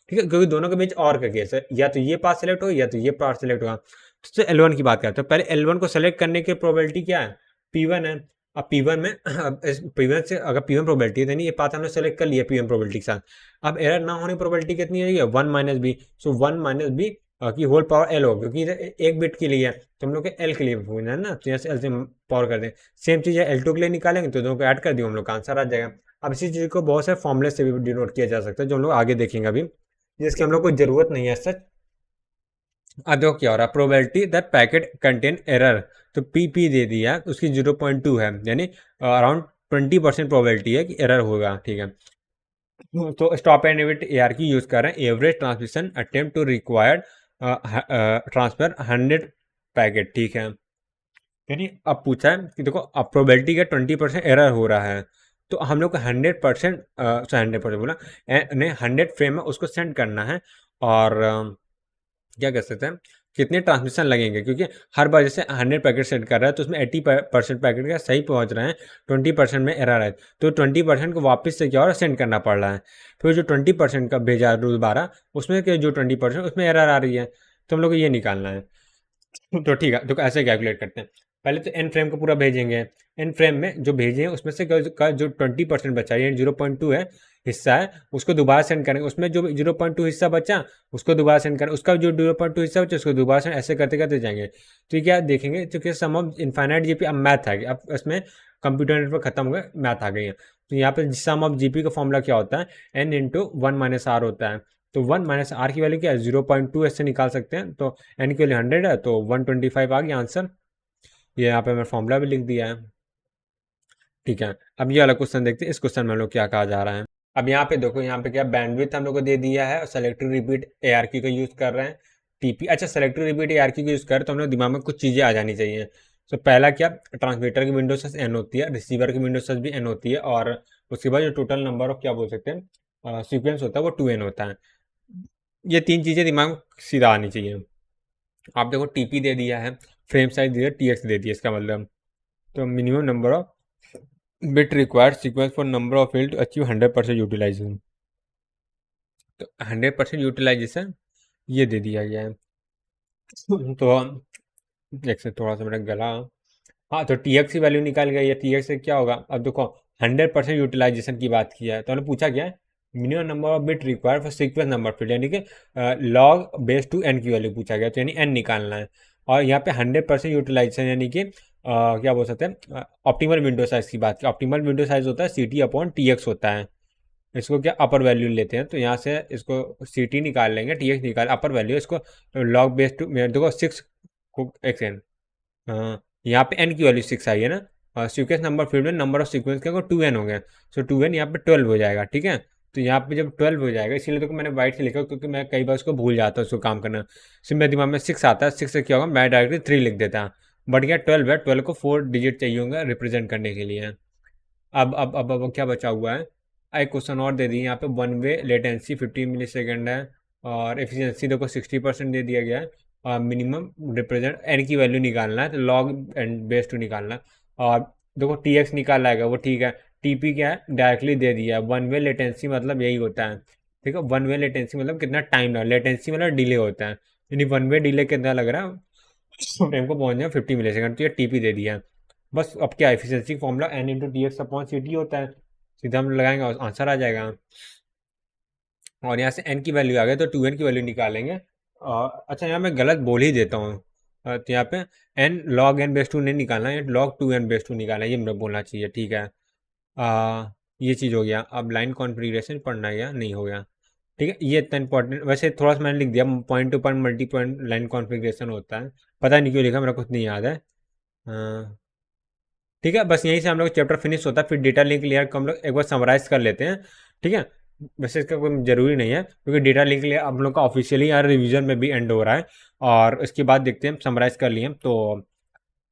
ठीक है, क्योंकि दोनों के बीच और का केस है, या तो ये पाथ सेलेक्ट हो या तो ये पाथ सेलेक्ट होगा। तो L1 की बात करते हैं। पहले L1 को सेलेक्ट करने की प्रोबेबिलिटी क्या है, P1 है। अब P1 में P1 से अगर P1 प्रोबेबिलिटी है, ये पाथ हमने सेलेक्ट कर लिया P1 प्रोबेबिलिटी के साथ। अब एरर ना होने की प्रोबेबिलिटी कितनी है, 1 माइनस बी। सो 1 माइनस बी की होल पावर एल हो, क्योंकि एक बिट के लिए है तो हम लोग के एल के लिए पूछना है ना, तो यहाँ से एल से पावर कर दें। सेम चीज़ है L2 के लिए निकालेंगे तो दोनों को ऐड कर दिए, हम लोग का आंसर आ जाएगा। अब इसी चीज़ को बहुत सारे फॉर्मुले से भी डिनोट किया जा सकता है जो हम लोग आगे देखेंगे अभी, जिसकी हम लोग को जरूरत नहीं है सच। अब देखो क्या हो रहा है, probability that packet contain error, तो पी दे दिया उसकी 0.2 है, यानी अराउंड 20% प्रोबेबिलिटी है कि एरर होगा। ठीक है, तो स्टॉप एंड वेट AR की यूज कर रहे हैं। Average transmission attempt to required transfer 100 packet. ठीक है, यानी अब पूछा है कि देखो अब प्रोबेबिलिटी का 20% एरर हो रहा है, तो हम लोग को 100% 100% बोला नहीं 100 फ्रेम में उसको सेंड करना है। और क्या कर सकते हैं, कितने ट्रांसमिशन लगेंगे, क्योंकि हर बार जैसे 100 पैकेट सेंड कर रहा है तो उसमें 80% पैकेट का सही पहुंच रहे हैं, 20% में एरर है, तो 20% को वापस से क्या हो रहा है, सेंड करना पड़ रहा है। फिर जो 20% का भेजा दोबारा, उसमें जो 20% उसमें एरर आ रही है, तो हम लोग को ये निकालना है। तो ठीक है, तो ऐसे कैलकुलेट करते हैं। पहले तो एन फ्रेम को पूरा भेजेंगे, एन फ्रेम में जो भेजे हैं उसमें से का जो 20% बचा है, 0.2 है हिस्सा है, उसको दोबारा सेंड करेंगे। उसमें जो 0.2 हिस्सा बचा उसको दोबारा सेंड करें, उसका जो 0.2 हिस्सा बचा उसको दोबारा सेंड, ऐसे करते करते जाएंगे। तो क्या देखेंगे, तो सम ऑफ इनफाइनाइट जीपी अब मैथ आ गया, अब इसमें कंप्यूटर नेटवर्क खत्म हो गया, मैथ आ गई है। तो यहाँ पे सम ऑफ जीपी का फॉर्मूला क्या होता है, एन इंटू 1 माइनस आर होता है। तो 1 माइनस आर की वैल्यू क्या है, 0.2 ऐसे निकाल सकते हैं। तो एन की वैल्यू 100 है तो 125 आ गया आंसर। ये यहाँ पे मैंने फॉर्मूला भी लिख दिया है। ठीक है, अब ये वाला क्वेश्चन देखते हैं, इस क्वेश्चन में हम लोग क्या कहा जा रहा है। अब यहाँ पे देखो, यहाँ पे क्या बैंडविड्थ हम लोग को दे दिया है और सेलेक्टिव रिपीट ARQ का यूज कर रहे हैं। टीपी, अच्छा सेलेक्टिव रिपीट ARQ का यूज कर तो हम लोग दिमाग में कुछ चीजें आ जानी चाहिए। तो पहला क्या, ट्रांसमीटर की विंडो साइज n होती है, रिसीवर की विंडो साइज भी n होती है, और उसके बाद जो टोटल नंबर ऑफ क्या बोल सकते हैं सीक्वेंस होता है वो 2n होता है। ये तीन चीजें दिमाग में सीधा आनी चाहिए। आप देखो टीपी दे दिया है, फ्रेम साइज दिया, TX दे दिया, इसका मतलब तो minimum number of bit required sequence for number of field to achieve 100% utilization. तो 100% यूटिलाइजेशन ये दे दिया गया है। तो एक से थोड़ा सा मेरा गला, हाँ तो TX की वैल्यू निकाल गई है, TX से क्या होगा, अब देखो 100% यूटिलाइजेशन की बात किया है तो हमने पूछा क्या है, minimum number of bit required for sequence number field, यानी कि लॉग बेस टू n की वैल्यू पूछा गया, तो यानी n निकालना है। और यहाँ पे 100% यूटिलाइजेशन यानी कि क्या बोल सकते हैं, ऑप्टिमल विंडो साइज की बात की। ऑप्टिमल विंडो साइज होता है CT/TX होता है। इसको क्या अपर वैल्यू लेते हैं, तो यहाँ से इसको CT निकाल लेंगे, TX निकाल अपर वैल्यू, इसको लॉग बेस टू देखो 6 एक सेकेंड, यहाँ पे n की वैल्यू 6 आई है ना, सीक्वेंस नंबर फील्ड में नंबर ऑफ सीक्वेंस क्या 2n हो गया, सो 2n यहाँ पे 12 हो जाएगा। ठीक है, तो यहाँ पे जब 12 हो जाएगा, इसीलिए तो मैंने वाइट से लिखा क्योंकि मैं कई बार उसको भूल जाता हूँ उसको काम करना। सिर्फ मेरे दिमाग में 6 आता है, 6 से क्या होगा मैं डायरेक्टली 3 लिख देता, बट क्या 12 है, 12 को 4 डिजिट चाहिए होंगे रिप्रेजेंट करने के लिए। अब क्या बचा हुआ है, एक क्वेश्चन और दे दिए यहाँ पे, वन वे लेटेंसी 15 मिली सेकेंड है, और एफिशिएंसी देखो 60% दे दिया गया है, और मिनिमम रिप्रेजेंट एन की वैल्यू निकालना है, तो लॉग एंड बेस टू निकालना है। और देखो TX निकाल लाएगा वो ठीक है, TP क्या है डायरेक्टली दे दिया है। वन वे लेटेंसी मतलब यही होता है, ठीक है, वन वे लेटेंसी मतलब कितना टाइम लगा, लेटेंसी मतलब डिले होता है, यानी वन वे डिले कितना लग रहा है फ्रेम को पहुंचने में 50 मिली सेकेंड, तो ये TP दे दिया है। बस अब क्या एफिशिएंसी फॉर्मूला n/TX/CT होता है, सीधा हम लगाएंगे और आंसर आ जाएगा। और यहाँ से n की वैल्यू आ गई तो 2n की वैल्यू निकालेंगे। अच्छा यहाँ मैं गलत बोल ही देता हूँ, तो यहाँ पे n log n base two नहीं निकालना है, log 2n बेस टू निकालना है, ये मुझे बोलना चाहिए। ठीक है, ये चीज़ हो गया। अब लाइन कॉन्फ़िगरेशन पढ़ना है या नहीं हो गया, ठीक है, ये इतना इंपॉर्टेंट, वैसे थोड़ा सा मैंने लिख दिया, point two point multi point line configuration होता है, पता नहीं क्यों लिखा, मेरा कुछ नहीं याद है। ठीक है, बस यहीं से हम लोग चैप्टर फिनिश होता है। फिर डेटा लिंक लेयर को हम लोग एक बार समराइज कर लेते हैं। ठीक है, वैसे इसका कोई ज़रूरी नहीं है क्योंकि डेटा लिंक लेयर हम लोग का ऑफिशियली यार रिवीजन में भी एंड हो रहा है। और इसके बाद देखते हैं, समराइज कर लिए तो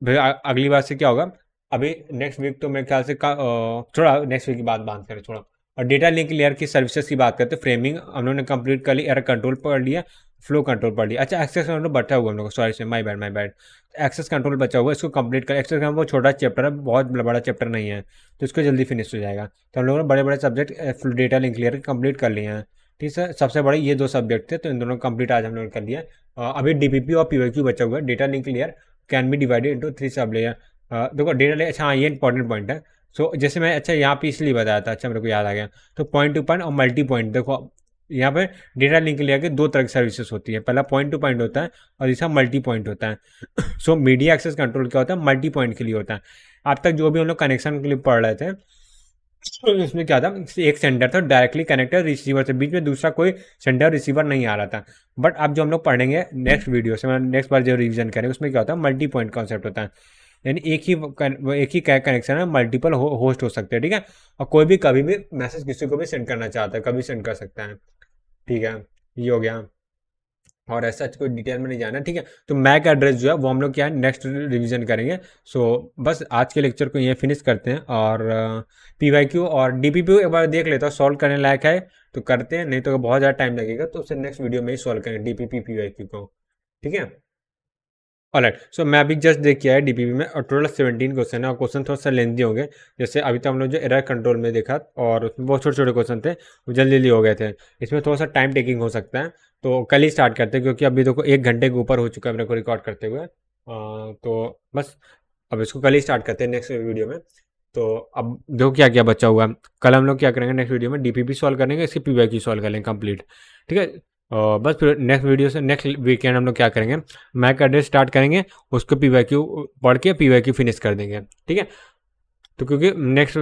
फिर अगली बार से क्या होगा। अभी नेक्स्ट वीक तो मेरे ख्याल से थोड़ा नेक्स्ट वीक की बात करें थोड़ा। और डेटा लिंक लेयर की सर्विसेज की बात करते हैं। फ्रेमिंग हम लोगों ने कंप्लीट कर ली, एरर कंट्रोल पढ़ लिया, फ्लो कंट्रोल पढ़ लिया। अच्छा, एक्सेस कंट्रोल बचा हुआ हम लोग, सॉरी से माय बैड। एक्सेस कंट्रोल बचा हुआ, इसको कंप्लीट कर। एक्सेस कंट्रोल छोटा चैप्टर है, बहुत बड़ा चैप्टर नहीं है, तो इसको जल्दी फिनिश हो जाएगा। तो हम लोगों ने बड़े बड़े subject data link layer complete कर लिए हैं। ठीक है, सबसे बड़े ये दो सब्जेक्ट थे, तो इन दोनों कंप्लीट आज हम लोगों ने कर लिया। अभी डीपीपी और पीवाईक्यू बचा हुआ है। Data link layer can be divided into 3 sub layer. देखो डेटा लेयर, अच्छा हाँ ये इंपॉर्टेंट पॉइंट है। सो जैसे मैं अच्छा यहाँ पे इसलिए बताया था, अच्छा मेरे को याद आ गया। तो पॉइंट टू पॉइंट और मल्टी पॉइंट, देखो यहाँ पे डेटा लिंक लेयर के दो तरह की सर्विसेज होती है। पहला पॉइंट टू पॉइंट होता है और दूसरा मल्टी पॉइंट होता है। सो मीडिया एक्सेस कंट्रोल क्या होता है, मल्टी पॉइंट के लिए होता है। अब तक जो भी हम लोग कनेक्शन के लिए पढ़ रहे थे, तो इसमें क्या था, एक सेंडर था डायरेक्टली कनेक्टेड रिसीवर से, बीच में दूसरा कोई सेंडर रिसीवर नहीं आ रहा था। बट अब जो हम लोग पढ़ेंगे नेक्स्ट वीडियो से, मैं नेक्स्ट बार जो रिवीजन करेंगे, उसमें क्या होता है, मल्टी पॉइंट कॉन्सेप्ट होता है। यानी एक ही कनेक्शन में मल्टीपल होस्ट हो सकते हैं। ठीक है, और कोई भी कभी भी मैसेज किसी को भी सेंड करना चाहता है, कभी सेंड कर सकता है। ठीक है, ये हो गया। और ऐसा कोई डिटेल में नहीं जाना। ठीक है, तो मैक एड्रेस जो है वो हम लोग क्या है नेक्स्ट रिवीजन करेंगे। सो बस आज के लेक्चर को ये फिनिश करते हैं। और पीवाईक्यू और डीपीपी एक बार देख लेता हूँ, सॉल्व करने लायक है तो करते हैं, नहीं तो बहुत ज़्यादा टाइम लगेगा, तो उसे नेक्स्ट वीडियो में ही सॉल्व करेंगे डीपीपी पीवाईक्यू को। ठीक है, ऑलराइट। सो मैं अभी जस्ट देख किया है डीपीपी में, और टोटल 17 क्वेश्चन है, और क्वेश्चन थोड़ा सा लेंथी हो गए। जैसे अभी तक हम लोग जो एरर कंट्रोल में देखा, और उसमें बहुत छोटे छोटे क्वेश्चन थे, वो जल्दी जल्दी हो गए थे। इसमें थोड़ा सा टाइम टेकिंग हो सकता है, तो कल ही स्टार्ट करते हैं, क्योंकि अभी देखो 1 घंटे के ऊपर हो चुका है मेरे को रिकॉर्ड करते हुए। तो बस अब इसको कल ही स्टार्ट करते हैं नेक्स्ट वीडियो में। तो अब देखो क्या क्या बचा हुआ है। कल हम लोग क्या करेंगे, नेक्स्ट वीडियो में डीपीपी सॉल्व करेंगे, इसकी पीवाईक्यू सॉल्व करेंगे कंप्लीट। ठीक है, बस फिर नेक्स्ट वीडियो से नेक्स्ट वीकेंड हम लोग क्या करेंगे, मैक एड्रेस स्टार्ट करेंगे, उसको पीवाईक्यू पढ़ के पीवाईक्यू फिनिश कर देंगे। ठीक है, तो क्योंकि नेक्स्ट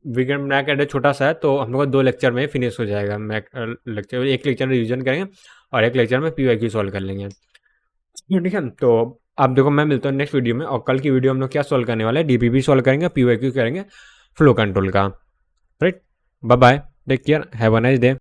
वीकेंड मैक एड्रेस छोटा सा है, तो हम लोग का 2 लेक्चर में फिनिश हो जाएगा। मैक लेक्चर, एक लेक्चर में रिविजन करेंगे और एक लेक्चर में पीवाईक्यू सॉल्व कर लेंगे। ठीक है, तो आप देखो मैं मिलता हूँ नेक्स्ट वीडियो में। और कल की वीडियो हम लोग क्या सॉल्व करने वाले हैं, डीपीपी सॉल्व करेंगे, पीवाईक्यू करेंगे, फ्लो कंट्रोल का। Right, bye bye, take care, have a nice day.